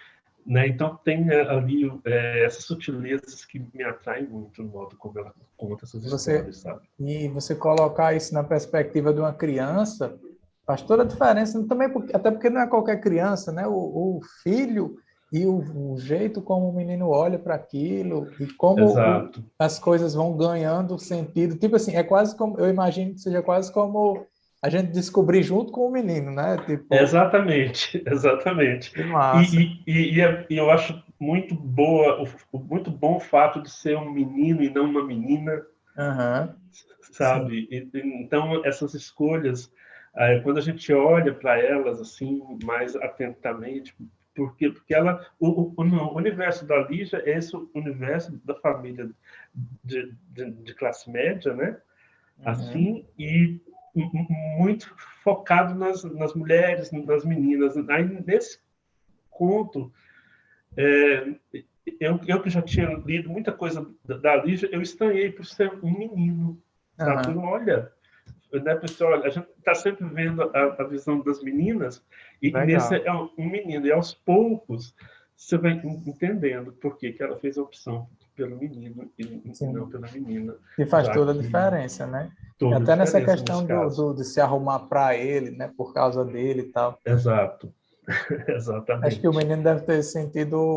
né? Então tem ali essas sutilezas que me atraem muito no modo como ela conta essas histórias, sabe? E você colocar isso na perspectiva de uma criança faz toda a diferença também, até porque não é qualquer criança, né? O filho e o jeito como o menino olha para aquilo e como Exato. as coisas vão ganhando sentido. Tipo assim, é quase como, eu imagino que seja quase como a gente descobrir junto com o menino, né? Tipo, Exatamente, exatamente. que massa. E eu acho muito boa, muito bom o fato de ser um menino e não uma menina, Aham, sim. sabe? Então, essas escolhas, quando a gente olha para elas assim mais atentamente, porque o universo da Lígia é esse universo da família de classe média, né? Uhum. Assim, e muito focado nas mulheres, nas meninas. Aí, nesse conto, é, eu que já tinha lido muita coisa da Lígia, eu estranhei por ser um menino, sabe? Aham, Olha, né, pessoal, a gente está sempre vendo a visão das meninas, e nesse legal. é um menino, e aos poucos você vai entendendo por que ela fez a opção pelo menino e não Sim. pela menina, E faz já toda a que diferença, né? E toda a até nessa diferença nesse questão caso. de se arrumar para ele, né? Por causa dele e tal. Exato, Acho que o exatamente. menino deve ter sentido,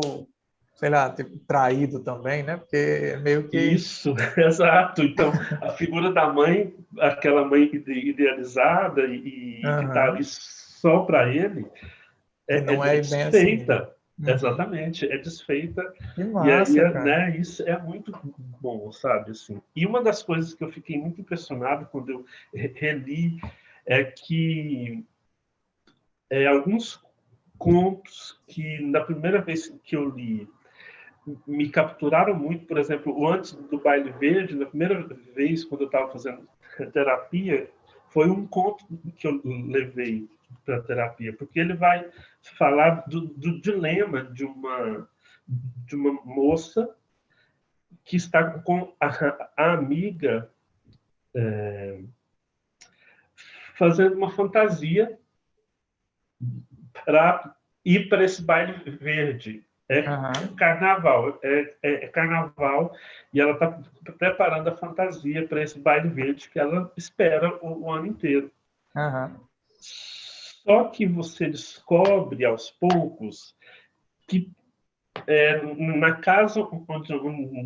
sei lá, tipo, traído também, né? Porque é meio que. Isso, exato. Então, a figura da mãe, aquela mãe idealizada e que está ali Aham. só para ele, E não é é bem assim, né? desfeita. Uhum. Exatamente, é desfeita. Que E aí, massa, cara. né, isso é muito bom, sabe? Assim. E uma das coisas que eu fiquei muito impressionado quando eu reli é que alguns contos que, na primeira vez que eu li, me capturaram muito, por exemplo, o Antes do Baile Verde, na primeira vez, quando eu estava fazendo terapia, foi um conto que eu levei para a terapia, porque ele vai falar do dilema de uma moça que está com a amiga fazendo uma fantasia para ir para esse baile verde. É Aham, carnaval, é carnaval, e ela está preparando a fantasia para esse baile verde que ela espera o ano inteiro. aham. Só que você descobre aos poucos que na casa onde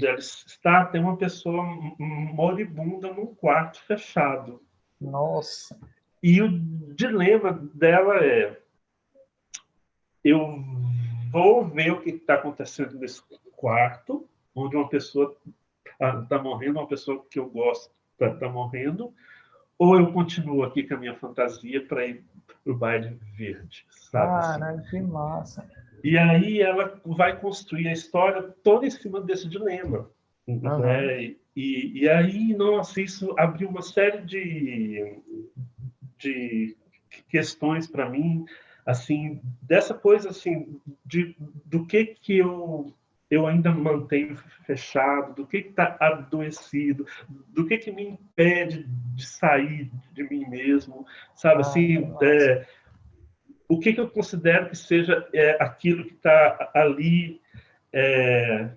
ela está tem uma pessoa moribunda num quarto fechado. Nossa. E o dilema dela é: eu vou ver o que está acontecendo nesse quarto, onde uma pessoa está morrendo, uma pessoa que eu gosto está morrendo, ou eu continuo aqui com a minha fantasia para ir para o baile verde, sabe assim? Cara, que massa. E aí ela vai construir a história toda em cima desse dilema, Aham. né? E aí, nossa, isso abriu uma série de questões para mim, assim, dessa coisa assim, do que eu ainda mantenho fechado, do que está adoecido, do que me impede de sair de mim mesmo, sabe Ah, que assim, massa. o que eu considero que seja aquilo que está ali é,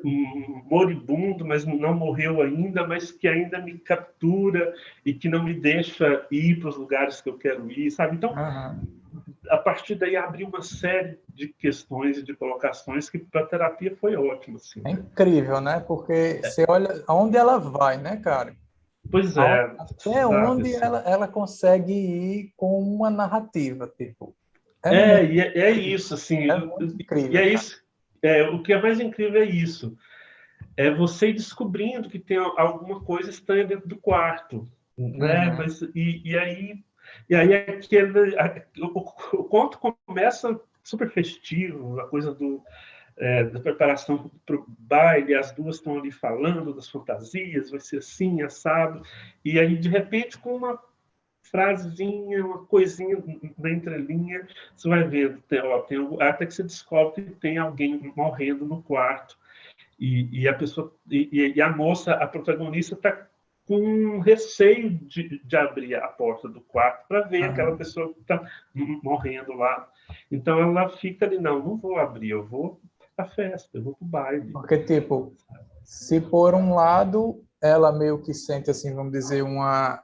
moribundo, mas não morreu ainda, mas que ainda me captura e que não me deixa ir para os lugares que eu quero ir, sabe? Então, Aham. a partir daí abriu uma série de questões e de colocações que para a terapia foi ótimo, assim, É né? incrível, né? Porque você olha aonde ela vai, né, cara? Pois é, Até sabe, onde assim. ela consegue ir com uma narrativa, tipo. É muito, É isso, assim, é muito e incrível, é cara. isso. O que é mais incrível é isso. É você ir descobrindo que tem alguma coisa estranha dentro do quarto, né? Uhum. Mas e aí o conto começa super festivo, a coisa da preparação para o baile, as duas estão ali falando das fantasias, vai ser assim, assado, e aí de repente com uma frasezinha, uma coisinha na entrelinha, você vai vendo, até que você descobre que tem alguém morrendo no quarto e a pessoa e a moça, a protagonista, está com receio de abrir a porta do quarto para ver aquela Uhum. pessoa que está morrendo lá. Então ela fica ali, não vou abrir, eu vou para a festa, eu vou para o baile. Porque, tipo, se por um lado ela meio que sente, assim, vamos dizer, uma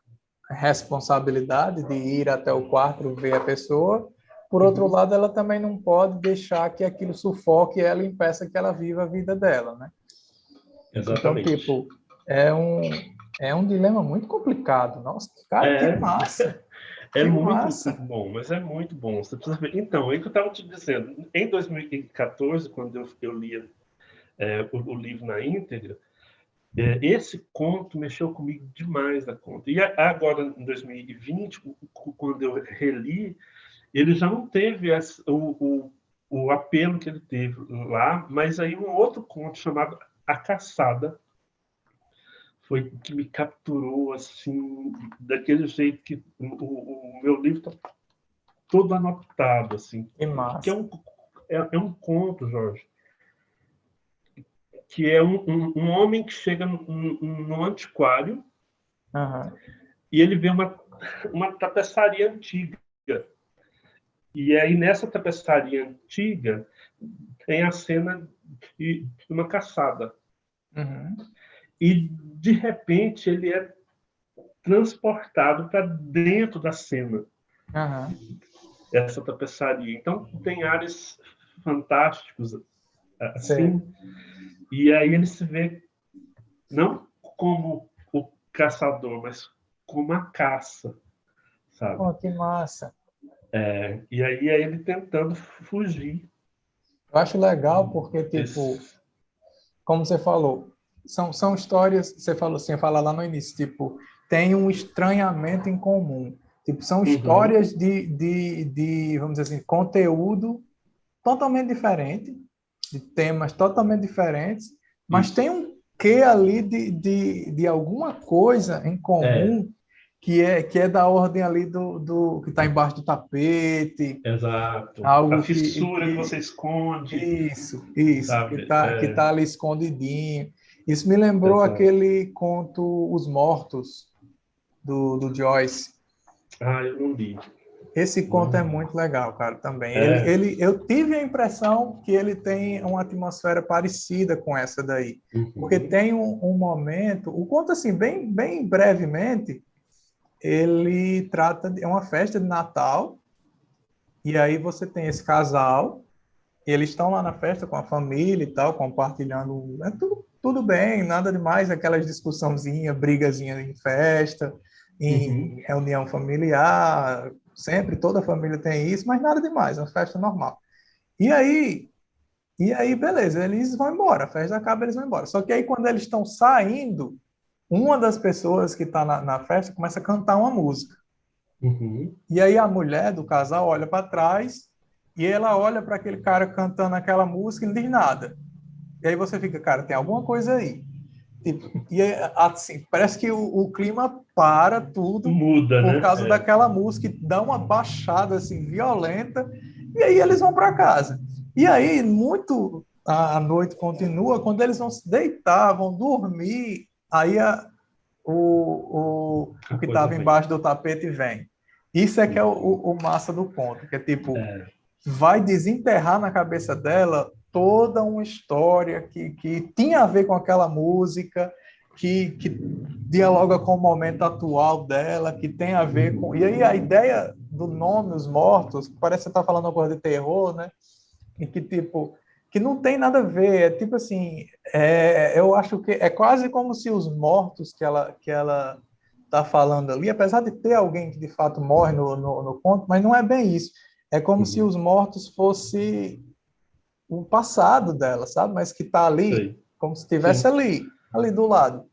responsabilidade de ir até o quarto ver a pessoa, por outro lado, ela também não pode deixar que aquilo sufoque ela e impeça que ela viva a vida dela, né? Então, Exatamente. tipo, é um, é um dilema muito complicado. Nossa, cara, que É, massa! é Que muito massa! bom, mas é muito bom. Você precisa ver. Então, é que eu estava te dizendo, em 2014, quando eu lia o livro na íntegra, esse conto mexeu comigo demais da conta. E agora, em 2020, quando eu reli, ele já não teve o apelo que ele teve lá, mas aí um outro conto chamado A Caçada foi que me capturou assim, daquele jeito que o meu livro está todo anotado, assim, Que porque massa! é um conto, Jorge, que é um homem que chega num antiquário Aham, e ele vê uma tapeçaria antiga. E aí, nessa tapeçaria antiga, tem a cena de uma caçada. uhum, E, de repente, ele é transportado para dentro da cena, aham, essa tapeçaria. Então, tem áreas fantásticos, sei. assim, e aí ele se vê não como o caçador, mas como a caça, sabe? Oh, que massa! E aí é ele tentando fugir Eu acho legal porque, tipo, desse. como você falou, são histórias, você falou assim, fala lá no início, tipo, tem um estranhamento em comum. Tipo, são Uhum, histórias vamos dizer assim, conteúdo totalmente diferente, de temas totalmente diferentes, mas tem isso. um quê ali de alguma coisa em É, comum que é da ordem ali do que está embaixo do tapete, exato. A algo fissura que você esconde, isso, sabe? que tá ali escondidinho. Isso me lembrou Exato. aquele conto Os Mortos, do Joyce. Ah, eu não li. Esse conto é Não. muito legal, cara, também. É. Eu tive a impressão que ele tem uma atmosfera parecida com essa daí. Porque Uhum, tem um momento, o conto, assim, bem brevemente, ele trata de é uma festa de Natal, e aí você tem esse casal. E eles estão lá na festa com a família e tal, compartilhando. É tudo bem, nada demais, aquelas discussãozinha, brigazinha em festa, uhum, em reunião familiar, sempre toda família tem isso, mas nada demais, é uma festa normal. E aí, e aí, beleza, eles vão embora, a festa acaba, eles vão embora. Só que aí, quando eles estão saindo, uma das pessoas que está na festa começa a cantar uma música. uhum. E aí a mulher do casal olha para trás e ela olha para aquele cara cantando aquela música e não diz nada. E aí você fica, cara, tem alguma coisa aí. Tipo, e assim, parece que o clima para tudo Muda, por né? causa daquela música, e dá uma baixada assim violenta, e aí eles vão para casa. E aí, muito a noite continua, quando eles vão se deitar, vão dormir, aí o A que coisa estava vem. embaixo do tapete vem. Isso é que é Uhum. o massa do conto, que é tipo, É, vai desenterrar na cabeça dela toda uma história que tinha a ver com aquela música, que dialoga com o momento atual dela, que tem a ver com. E aí a ideia do nome Os Mortos, parece que você está falando uma coisa de terror, né? E que tipo. Que não tem nada a ver, é tipo assim, eu acho que é quase como se os mortos que ela está falando ali, apesar de ter alguém que de fato morre no conto, mas não é bem isso. É como se uhum. os mortos fosse o passado dela, sabe? Mas que está ali, Sei. como se estivesse Sim. ali do lado.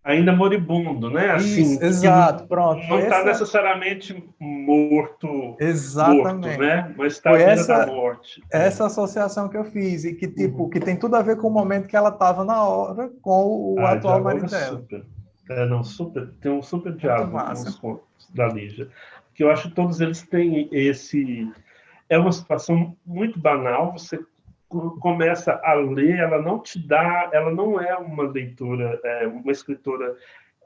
Ainda moribundo, né? Isso, Assim, que exato, pronto. não está necessariamente morto, Exatamente. né? Mas está à Foi beira da morte. É, essa associação que eu fiz e que tipo uhum. que tem tudo a ver com o momento que ela estava na hora com o Ah, atual dialoga marido dela. super. É, não, super. Tem um super Muito diálogo com os massa. contos da Lígia. Que eu acho que todos eles têm esse. É uma situação muito banal. Você começa a ler, ela não te dá, ela não é uma leitora, uma escritora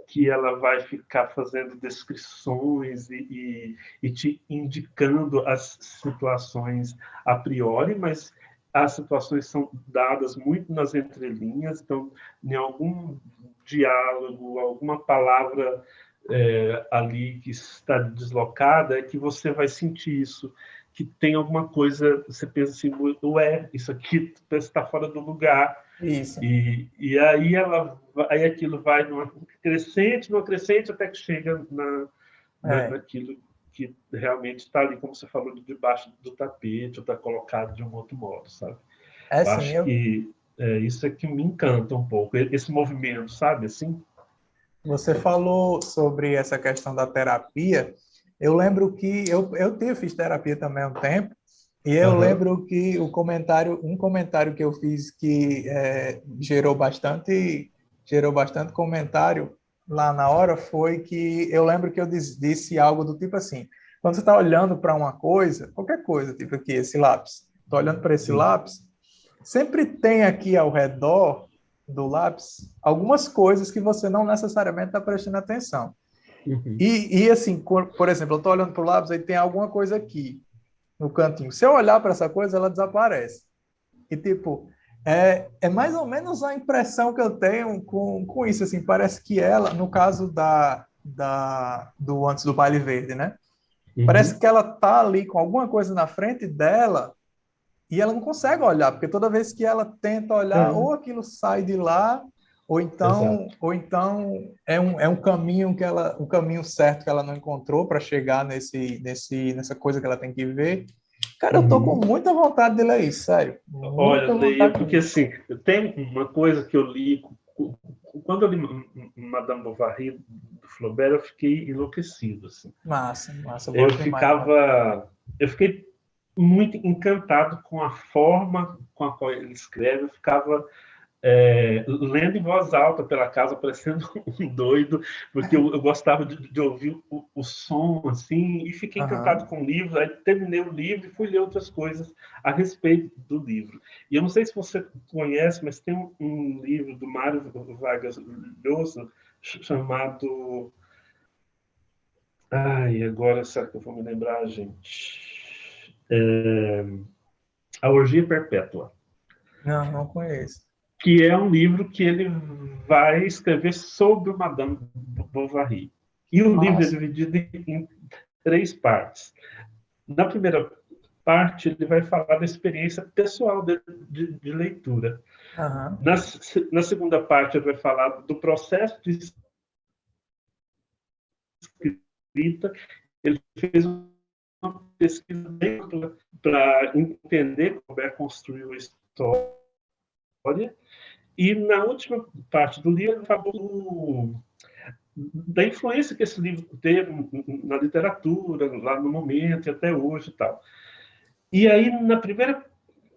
que ela vai ficar fazendo descrições e te indicando as situações a priori, mas as situações são dadas muito nas entrelinhas, então, em algum diálogo, alguma palavra ali que está deslocada, é que você vai sentir isso, que tem alguma coisa, você pensa assim, ué, isso aqui está fora do lugar. Isso. E aí aquilo vai numa crescente, até que chega naquilo que realmente está ali, como você falou, debaixo do tapete, ou está colocado de um outro modo, sabe? Eu Sim, acho que isso é que me encanta um pouco, esse movimento, sabe, assim? você falou sobre essa questão da terapia. Eu lembro que fiz terapia também há um tempo, e eu Aham. lembro que um comentário que eu fiz que gerou bastante comentário lá na hora foi que eu lembro que eu disse algo do tipo assim: quando você está olhando para uma coisa, qualquer coisa, tipo aqui, esse lápis, estou olhando para esse Sim. lápis, sempre tem aqui ao redor do lápis algumas coisas que você não necessariamente está prestando atenção. Uhum. E assim, por exemplo, eu estou olhando para o lápis e tem alguma coisa aqui no cantinho. Se eu olhar para essa coisa, ela desaparece. E tipo, é mais ou menos a impressão que eu tenho com isso. Assim, parece que ela, no caso do Antes do Baile Verde, né? Parece Uhum. que ela tá ali com alguma coisa na frente dela e ela não consegue olhar, porque toda vez que ela tenta olhar, É, ou aquilo sai de lá, exato. ou então é um caminho um caminho certo que ela não encontrou para chegar nessa coisa que ela tem que ver. Cara, eu tô com Uhum. muita vontade de ler isso, sério. Olha, Muita leia, vontade porque mesmo. assim, tem uma coisa que eu li, quando eu li Madame Bovary do Flaubert, eu fiquei enlouquecido, assim. Massa, massa. Eu Eu gosto demais de Madame. eu fiquei muito encantado com a forma com a qual ele escreve, eu ficava lendo em voz alta pela casa, parecendo um doido, porque eu gostava de ouvir o som, assim, e fiquei encantado Aham. com o livro. Aí terminei o livro e fui ler outras coisas a respeito do livro. E eu não sei se você conhece, mas tem um livro do Mário Vargas Llosa chamado... Ai, agora será que eu vou me lembrar, gente? A Orgia Perpétua, Não, não conheço. que é um livro que ele vai escrever sobre o Madame Bovary. E o livro é Massa. dividido em três partes. Na primeira parte, ele vai falar da experiência pessoal de leitura. Aham. Na segunda parte, ele vai falar do processo de escrita. Ele fez uma pesquisa bem ampla para entender como é construiu a história. E na última parte do livro, ele falou da influência que esse livro teve na literatura, lá no momento e até hoje e tal. E aí, na primeira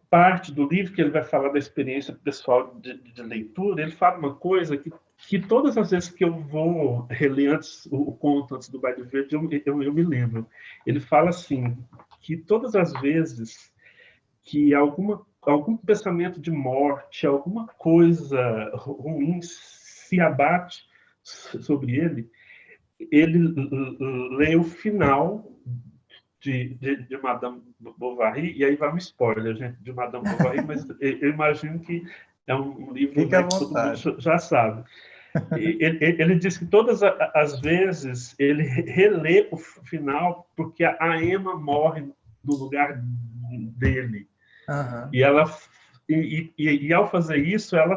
parte do livro, que ele vai falar da experiência pessoal de leitura, ele fala uma coisa que todas as vezes que eu vou reler o conto antes do Baile Verde, eu me lembro. Ele fala assim, que todas as vezes que algum pensamento de morte, alguma coisa ruim se abate sobre ele lê o final de Madame Bovary, e aí vai um spoiler, gente, de Madame Bovary, mas eu imagino que é um livro, Fique à né, que todo mundo vontade. já sabe. Ele diz que todas as vezes ele relê o final porque a Emma morre no lugar dele. Aham. E ela e ao fazer isso, ela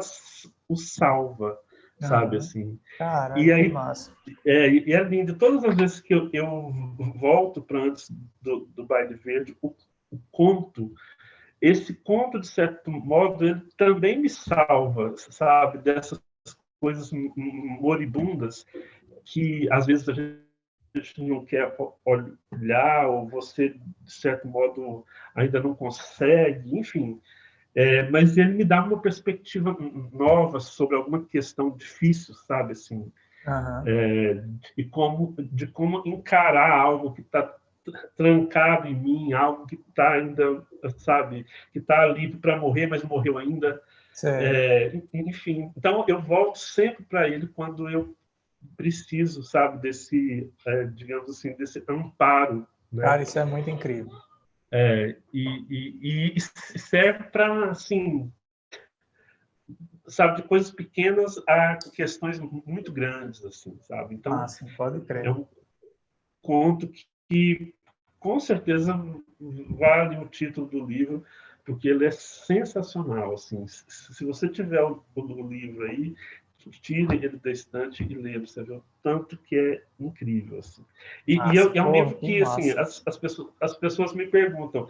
o salva, sabe, Aham. assim. E Caramba, que aí massa. e é lindo. Todas as vezes que eu volto para antes do Baile Verde, esse conto, de certo modo, ele também me salva, sabe, dessas coisas moribundas que às vezes a gente não quer olhar, ou você, de certo modo, ainda não consegue, enfim. Mas ele me dá uma perspectiva nova sobre alguma questão difícil, sabe, assim, Aham. de como encarar algo que está trancado em mim, algo que está ainda, sabe, que está ali para morrer, mas não morreu ainda. Sei. Enfim, então eu volto sempre para ele quando eu preciso, sabe, digamos assim, desse amparo, né? Cara, isso é muito incrível. E serve para, assim, sabe, de coisas pequenas a questões muito grandes, assim, sabe? Então, Massa, pode é crer. um conto que com certeza vale o título do livro, porque ele é sensacional. Assim, se você tiver o livro aí, tire ele da estante e leia, você vê o tanto que é incrível. Assim. Massa. É um Porra, livro que que assim, massa. as pessoas me perguntam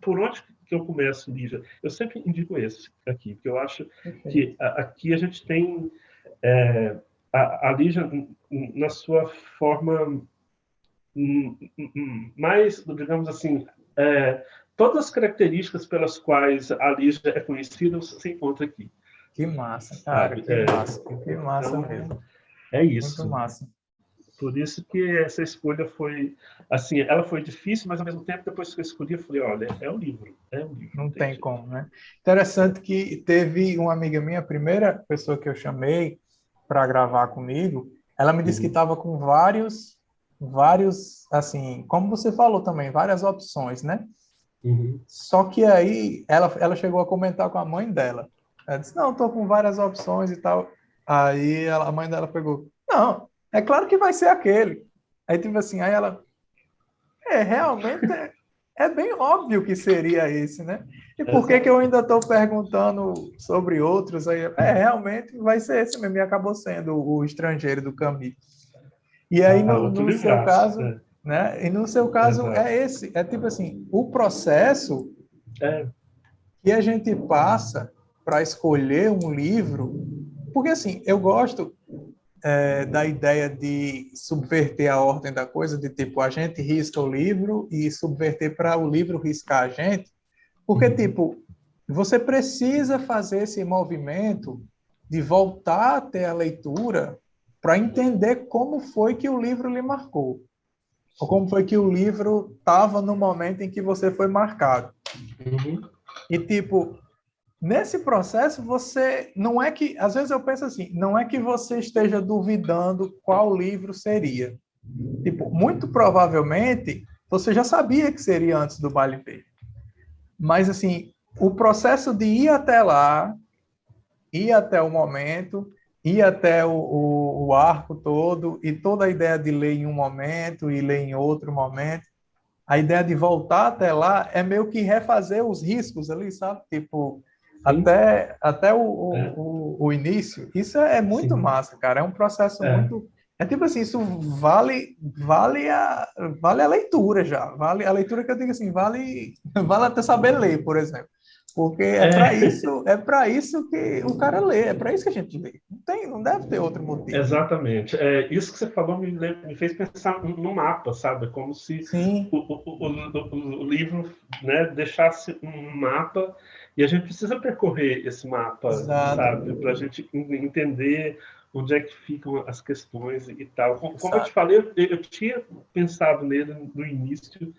por onde que eu começo, Lígia? Eu sempre indico esse aqui, porque eu acho Perfeito. que aqui a gente tem a Lígia, na sua forma mais, digamos assim, todas as características pelas quais a Lígia é conhecida se encontra aqui, Que massa, cara, sabe? que massa. Que massa Então, mesmo. é Muito isso. massa. Por isso que essa escolha foi, assim, ela foi difícil, mas ao mesmo tempo, depois que eu escolhi, eu falei, olha, é um livro, não Não tem tem jeito. como, né? Interessante que teve uma amiga minha, a primeira pessoa que eu chamei para gravar comigo, ela me disse que Uhum, estava com vários, assim, como você falou também, várias opções, né? uhum. Só que aí ela chegou a comentar com a mãe dela. Ela disse, não, estou com várias opções e tal. Aí a mãe dela pegou, não, é claro que vai ser aquele. Aí tipo assim, aí ela, realmente é bem óbvio que seria esse, né? E por que que eu Exato. ainda estou perguntando sobre outros? Aí, realmente vai ser esse mesmo, e acabou sendo o Estrangeiro do Camus. E aí, Outro no seu livraço. caso, né? E no seu caso Exato. é esse, é tipo assim, o processo É, que a gente passa para escolher um livro, porque assim, eu gosto da ideia de subverter a ordem da coisa, de tipo, a gente risca o livro e subverter para o livro riscar a gente, porque, uhum. tipo, você precisa fazer esse movimento de voltar até a leitura para entender como foi que o livro lhe marcou, ou como Sim. foi que o livro estava no momento em que você foi marcado. Uhum. E, tipo, nesse processo, você não é que, às vezes eu penso assim, não é que você esteja duvidando qual livro seria. Tipo, muito provavelmente você já sabia que seria antes do Baile Verde. Mas assim, o processo de ir até lá, ir até o momento, ir até o arco todo e toda a ideia de ler em um momento e ler em outro momento, a ideia de voltar até lá é meio que refazer os riscos ali, sabe? Tipo, Sim. até É, o início. Isso é muito sim. massa, cara. É um processo É. muito. É tipo assim, isso vale a leitura já. Vale a leitura que eu digo assim, vale até saber ler, por exemplo. Porque É. é para isso que o cara lê, é para isso que a gente lê. Não deve ter outro motivo. Exatamente. Isso que você falou me fez pensar no mapa, sabe? Como se Sim, o livro, né, deixasse um mapa e a gente precisa percorrer esse mapa, exato, sabe? Para a gente entender onde é que ficam as questões e tal. Como eu te exato. falei, eu tinha pensado nele no início,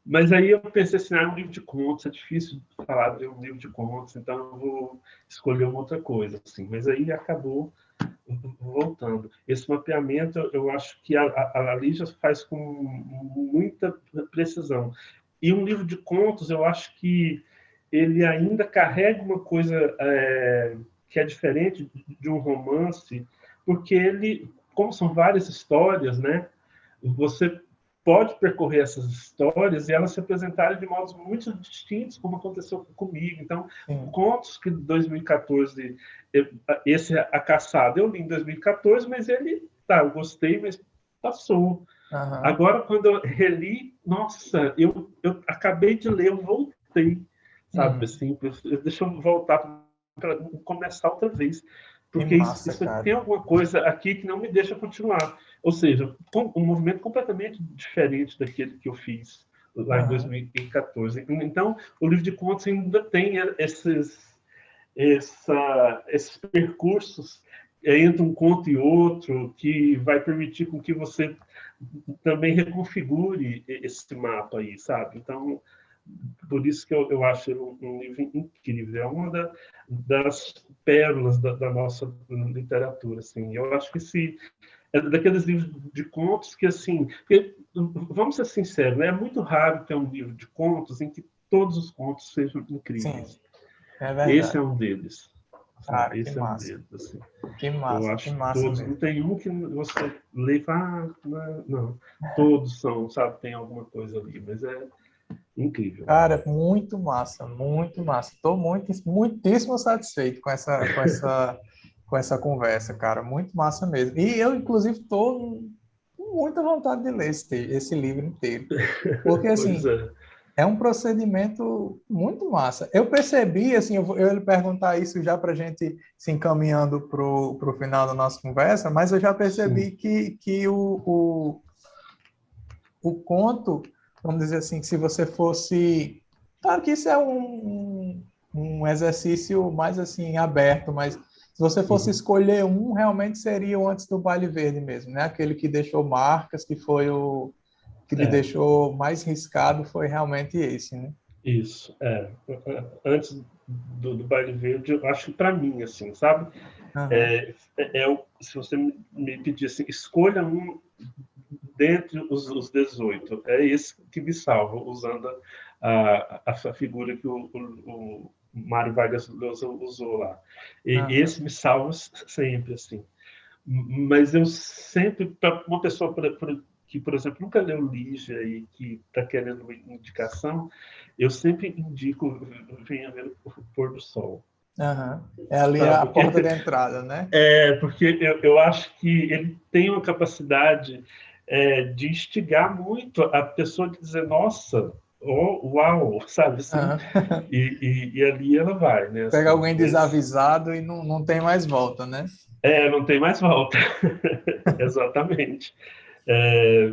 mas aí eu pensei assim, é um livro de contos, é difícil falar de um livro de contos, então eu vou escolher uma outra coisa, assim. Mas aí acabou voltando. Esse mapeamento, eu acho que a Lígia faz com muita precisão. E um livro de contos, eu acho que ele ainda carrega uma coisa que é diferente de um romance, porque ele, como são várias histórias, né? Você pode percorrer essas histórias e elas se apresentarem de modos muito distintos, como aconteceu comigo. Então, Sim. contos que de 2014, esse A Caçada, eu li em 2014, mas ele, tá, eu gostei, mas passou. Aham. Agora, quando eu reli, nossa, eu acabei de ler, eu voltei, sabe, Uhum. assim, deixa eu voltar para começar outra vez, Que porque massa, isso cara. tem alguma coisa aqui que não me deixa continuar. Ou seja, um movimento completamente diferente daquele que eu fiz lá em Aham. 2014. Então, o livro de contos ainda tem esses percursos entre um conto e outro, que vai permitir com que você também reconfigure esse mapa aí, sabe? Então, por isso que eu acho ele um livro incrível. É uma das pérolas da nossa literatura, assim. Eu acho que se é daqueles livros de contos que, assim, porque, vamos ser sinceros, né? É muito raro ter um livro de contos em que todos os contos sejam Sim, incríveis. é Esse é verdade. um deles. Cara, que Esse é um massa. deles, assim. Que Eu massa, que acho massa todos, não mesmo. tem um que você lê e fala, não. Todos são, sabe, tem alguma coisa ali, mas é incrível. Cara, muito massa, muito massa. Estou muitíssimo satisfeito com essa conversa, cara. Muito massa mesmo. E eu, inclusive, estou com muita vontade de ler esse livro inteiro. Porque, Pois assim, é. é um procedimento muito massa. Eu percebi, assim, eu ia lhe perguntar isso já para a gente se encaminhando para o final da nossa conversa, mas eu já percebi Sim. que o conto, vamos dizer assim, que se você fosse. Claro que isso é um exercício mais assim aberto, mas se você fosse Uhum. escolher um, realmente seria o Antes do Baile Verde mesmo, né? Aquele que deixou marcas, que foi o que lhe É, deixou mais riscado, foi realmente esse, né? isso. Antes do Baile Verde, eu acho que para mim, assim, sabe? Aham, Se você me pedir assim, escolha um dentre os 18, é esse que me salva, usando a figura que o Mário Vargas Llosa usou lá. E aham, esse me salva sempre, assim. Mas eu sempre, para uma pessoa que, por exemplo, nunca leu Lígia e que está querendo uma indicação, eu sempre indico Venha Ver o Pôr do Sol. aham. É ali Sabe? a porta de entrada, né? Porque eu acho que ele tem uma capacidade de instigar muito a pessoa de dizer, nossa, oh, uau, sabe assim? Aham. E ali ela vai, né? Pega Assim, alguém mas desavisado e não tem mais volta, né? não tem mais volta. Exatamente. É,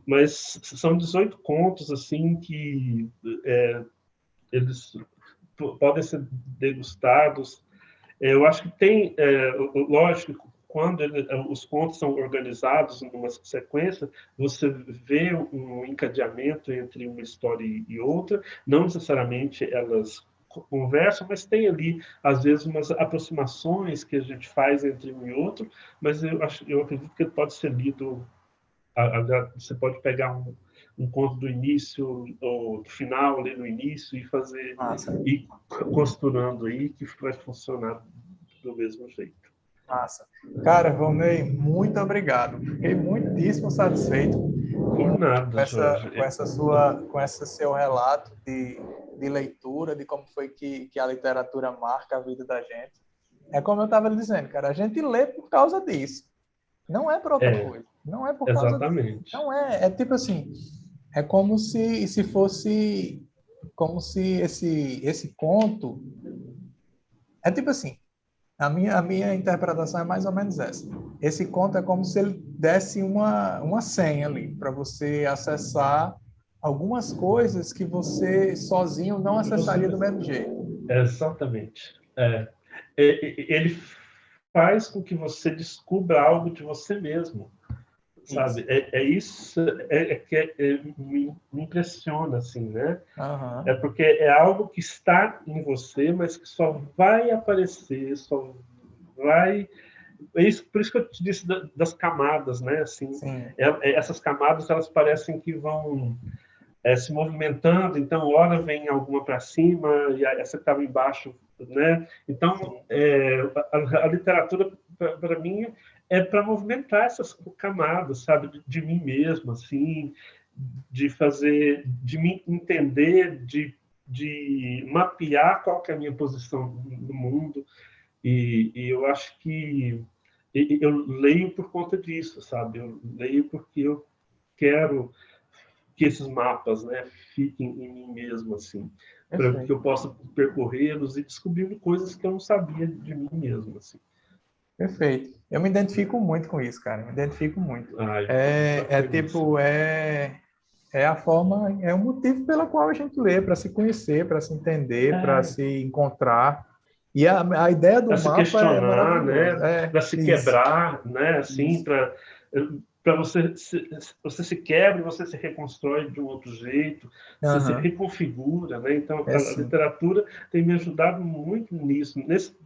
mas são 18 contos assim que eles podem ser degustados. Eu acho que tem, lógico, quando os contos são organizados numa sequência, você vê um encadeamento entre uma história e outra, não necessariamente elas conversam, mas tem ali, às vezes, umas aproximações que a gente faz entre um e outro, mas eu acredito que ele pode ser lido, você pode pegar um conto do início ou do final, ali no início, e fazer, Massa. e costurando aí, que vai funcionar do mesmo jeito. Massa. Cara, Romei, muito obrigado. Fiquei muitíssimo satisfeito Por nada, Jorge. com esse seu relato de leitura, de como foi que a literatura marca a vida da gente. É como eu estava dizendo, cara, a gente lê por causa disso. Não é por outra É, coisa. Não é por causa. exatamente. Não é. É tipo assim, é como se fosse. Como se esse conto. É tipo assim, a minha interpretação é mais ou menos essa. Esse conto é como se ele desse uma senha ali para você acessar algumas coisas que você sozinho não acessaria do mesmo jeito. Exatamente. Ele faz com que você descubra algo de você mesmo, Isso. sabe? Isso que me impressiona, assim, né? Aham. Porque é algo que está em você, mas que só vai aparecer, só vai. Por isso que eu te disse das camadas, né? Assim, Sim. essas camadas elas parecem que vão se movimentando, então, hora vem alguma para cima e essa que estava embaixo, né? Então, Sim. a literatura, para mim, é para movimentar essas camadas, sabe? De mim mesmo, assim, de me entender, de mapear qual que é a minha posição no mundo. E eu acho que eu leio por conta disso, sabe? Eu leio porque eu quero que esses mapas, né, fiquem em mim mesmo, assim, para que Perfeito. eu possa percorrê-los e descobrir coisas que eu não sabia de mim mesmo, assim. Perfeito. Eu me identifico muito com isso, cara. Me identifico muito. Ai, fico É tipo, bacaníssimo. é a forma, é o motivo pela qual a gente lê, para se conhecer, para se entender, para É, se encontrar. E a ideia do para se mapa é questionar, maravilhosa. né, É, para se isso, quebrar, né, assim, isso. para você se quebra e você se reconstrói de um outro jeito, você se Aham, reconfigura, né? Então é a sim. literatura tem me ajudado muito nisso, nesse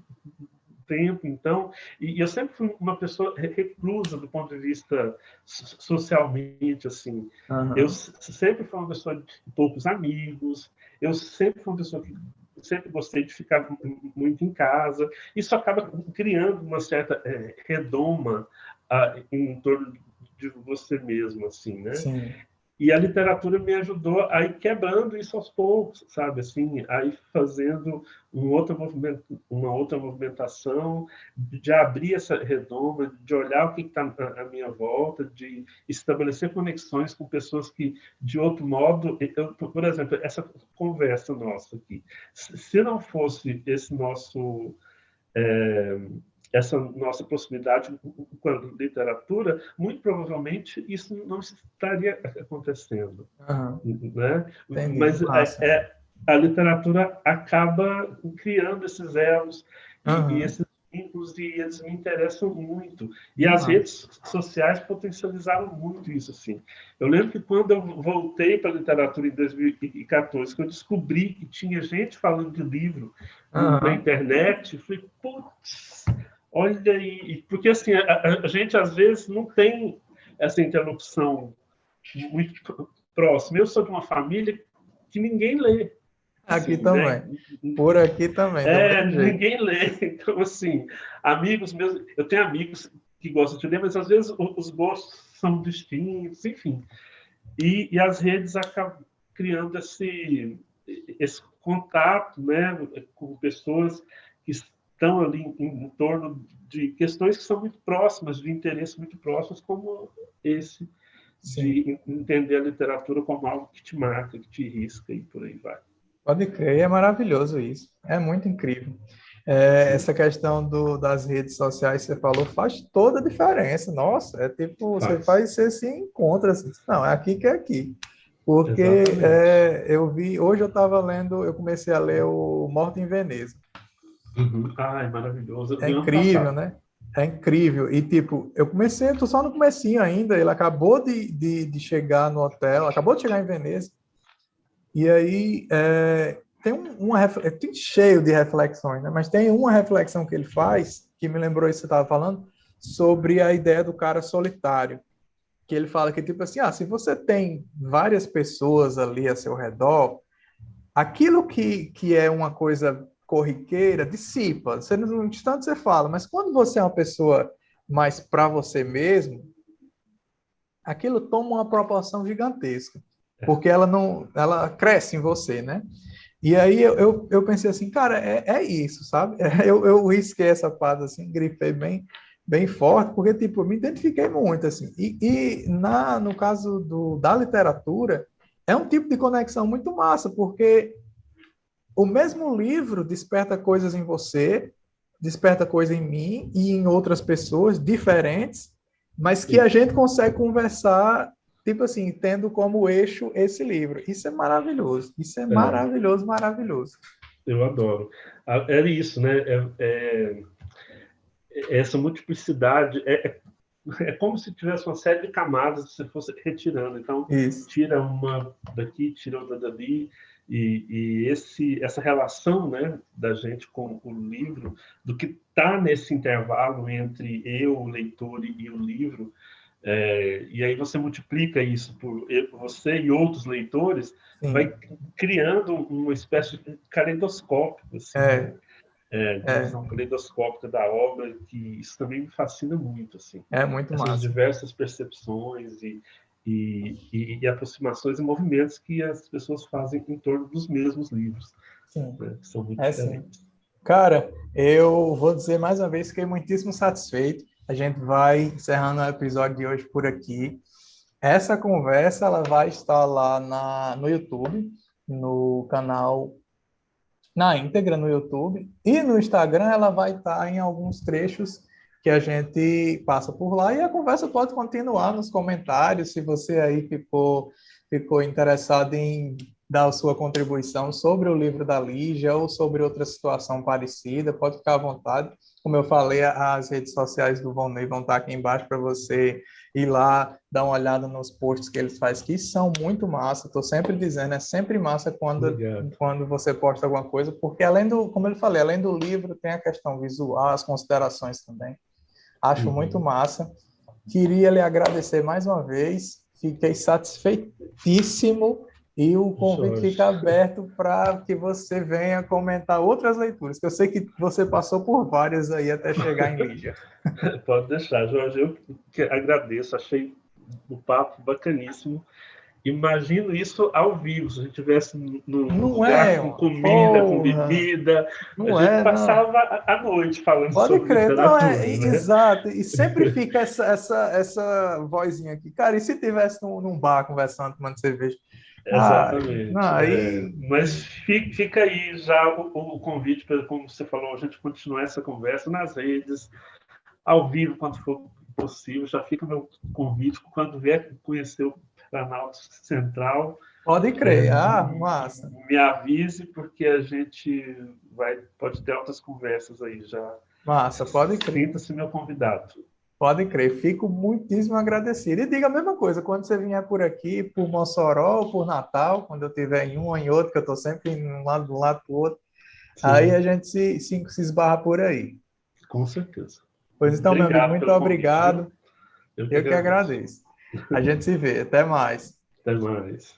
tempo, então, e eu sempre fui uma pessoa reclusa do ponto de vista socialmente, assim. Eu Aham, sempre fui uma pessoa de poucos amigos, eu sempre fui uma pessoa que sempre gostei de ficar muito em casa. Isso acaba criando uma certa redoma em torno de você mesmo, assim, né? Sim. E a literatura me ajudou a ir quebrando isso aos poucos, sabe? Assim, a ir fazendo uma outra movimentação, de abrir essa redoma, de olhar o que está à minha volta, de estabelecer conexões com pessoas que, de outro modo, por exemplo, essa conversa nossa aqui, se não fosse esse nosso essa nossa proximidade com a literatura, muito provavelmente isso não estaria acontecendo, Aham. né? Entendi. Mas Massa. a literatura acaba criando esses elos e Aham. esses vínculos e eles me interessam muito. E as Demais. redes sociais potencializaram muito isso, assim. Eu lembro que quando eu voltei para a literatura em 2014, que eu descobri que tinha gente falando de livro na Aham. internet, eu falei, putz, olha aí, porque assim, a gente às vezes não tem essa interlocução muito próxima. Eu sou de uma família que ninguém lê, Aqui assim, né? também. Por aqui também, do mesmo jeito. Ninguém lê. Então, assim, amigos meus, eu tenho amigos que gostam de ler, mas às vezes os gostos são distintos, enfim. E as redes acabam criando esse contato, né, com pessoas que estão ali em torno de questões que são muito próximas, de interesses muito próximos, como esse Sim. de entender a literatura como algo que te marca, que te risca e por aí vai. Pode crer, é maravilhoso isso. É muito incrível. Sim, Essa questão das redes sociais que você falou faz toda a diferença. Nossa, é tipo, você faz. faz, você se encontra assim. Não, é aqui que é aqui. Porque Exatamente. eu vi, hoje eu estava lendo, eu comecei a ler o Morto em Veneza. Uhum. Ai, maravilhoso. É Do ano incrível, passado. né? É incrível. E, tipo, eu comecei, tô só no comecinho ainda, ele acabou de chegar no hotel, acabou de chegar em Veneza. E aí tem tem cheio de reflexões, né? Mas tem uma reflexão que ele faz que me lembrou isso que você estava falando sobre a ideia do cara solitário, que ele fala que tipo assim, se você tem várias pessoas ali a seu redor, aquilo que é uma coisa corriqueira dissipa. Você no instante você fala, mas quando você é uma pessoa mais para você mesmo, aquilo toma uma proporção gigantesca, porque ela cresce em você, né? E aí eu pensei assim, cara, é isso, sabe? Eu risquei essa parte assim, grifei bem forte, porque tipo, eu me identifiquei muito assim. No caso da literatura, é um tipo de conexão muito massa, porque o mesmo livro desperta coisas em você, desperta coisa em mim e em outras pessoas diferentes, mas que a Sim. gente consegue conversar, tipo assim, tendo como eixo esse livro. Isso é maravilhoso. Isso é É, maravilhoso, maravilhoso. eu adoro. Era isso, né? Essa multiplicidade é como se tivesse uma série de camadas que você fosse retirando. Então, Isso. tira uma daqui, tira outra dali, essa relação, né, da gente com o livro, do que está nesse intervalo entre eu, o leitor, e o livro, e aí você multiplica isso por você e outros leitores, vai Sim. criando uma espécie de caleidoscópio, assim, né? É, De é, visão caleidoscópica da obra, que isso também me fascina muito, assim. é muito Essas massa. diversas percepções e aproximações e movimentos que as pessoas fazem em torno dos mesmos livros, Sim, né, que são muito é sim. diferentes. Cara, eu vou dizer mais uma vez que fiquei muitíssimo satisfeito. A gente vai encerrando o episódio de hoje por aqui. Essa conversa ela vai estar lá no YouTube, no canal, na íntegra no YouTube, e no Instagram ela vai estar em alguns trechos que a gente passa por lá, e a conversa pode continuar nos comentários, se você aí ficou interessado em dar a sua contribuição sobre o livro da Lígia ou sobre outra situação parecida, pode ficar à vontade. Como eu falei, as redes sociais do Volney vão estar aqui embaixo para você ir lá, dar uma olhada nos posts que eles fazem, que são muito massa. Estou sempre dizendo, é sempre massa Obrigado. quando você posta alguma coisa, porque além do, como eu falei, além do livro, tem a questão visual, as considerações também. Acho muito Uhum. massa. Queria lhe agradecer mais uma vez. Fiquei satisfeitíssimo E o convite Jorge. fica aberto para que você venha comentar outras leituras, que eu sei que você passou por várias aí até chegar em Lígia. Pode deixar, Jorge. Eu que agradeço, achei o papo bacaníssimo. Imagino isso ao vivo, se a gente estivesse num Não lugar é, com mano? comida, com Porra! bebida, a Não gente é, não. passava a noite falando Pode sobre crer. Não, literatura, né? exato. E sempre fica essa vozinha aqui. Cara, e se tivesse num bar conversando, tomando cerveja? Ah, não, Exatamente. aí. Mas fica aí já o convite para, como você falou, a gente continuar essa conversa nas redes, ao vivo, quando for possível. Já fica o meu convite quando vier conhecer o Planalto Central. Pode É, crer. Ah, massa. me avise, porque a gente pode ter outras conversas aí já. Massa, pode crer. Sinta-se meu convidado. Pode crer. Fico muitíssimo agradecido. E diga a mesma coisa, quando você vier por aqui, por Mossoró, ou por Natal, quando eu estiver em um ou em outro, que eu estou sempre indo de um lado para o outro, aí a Sim, gente se esbarra por aí. com certeza. Pois então, meu amigo, Obrigado muito pelo convite, viu? obrigado. Eu que Eu que agradeço. agradeço. A gente se vê. Até mais. Até mais.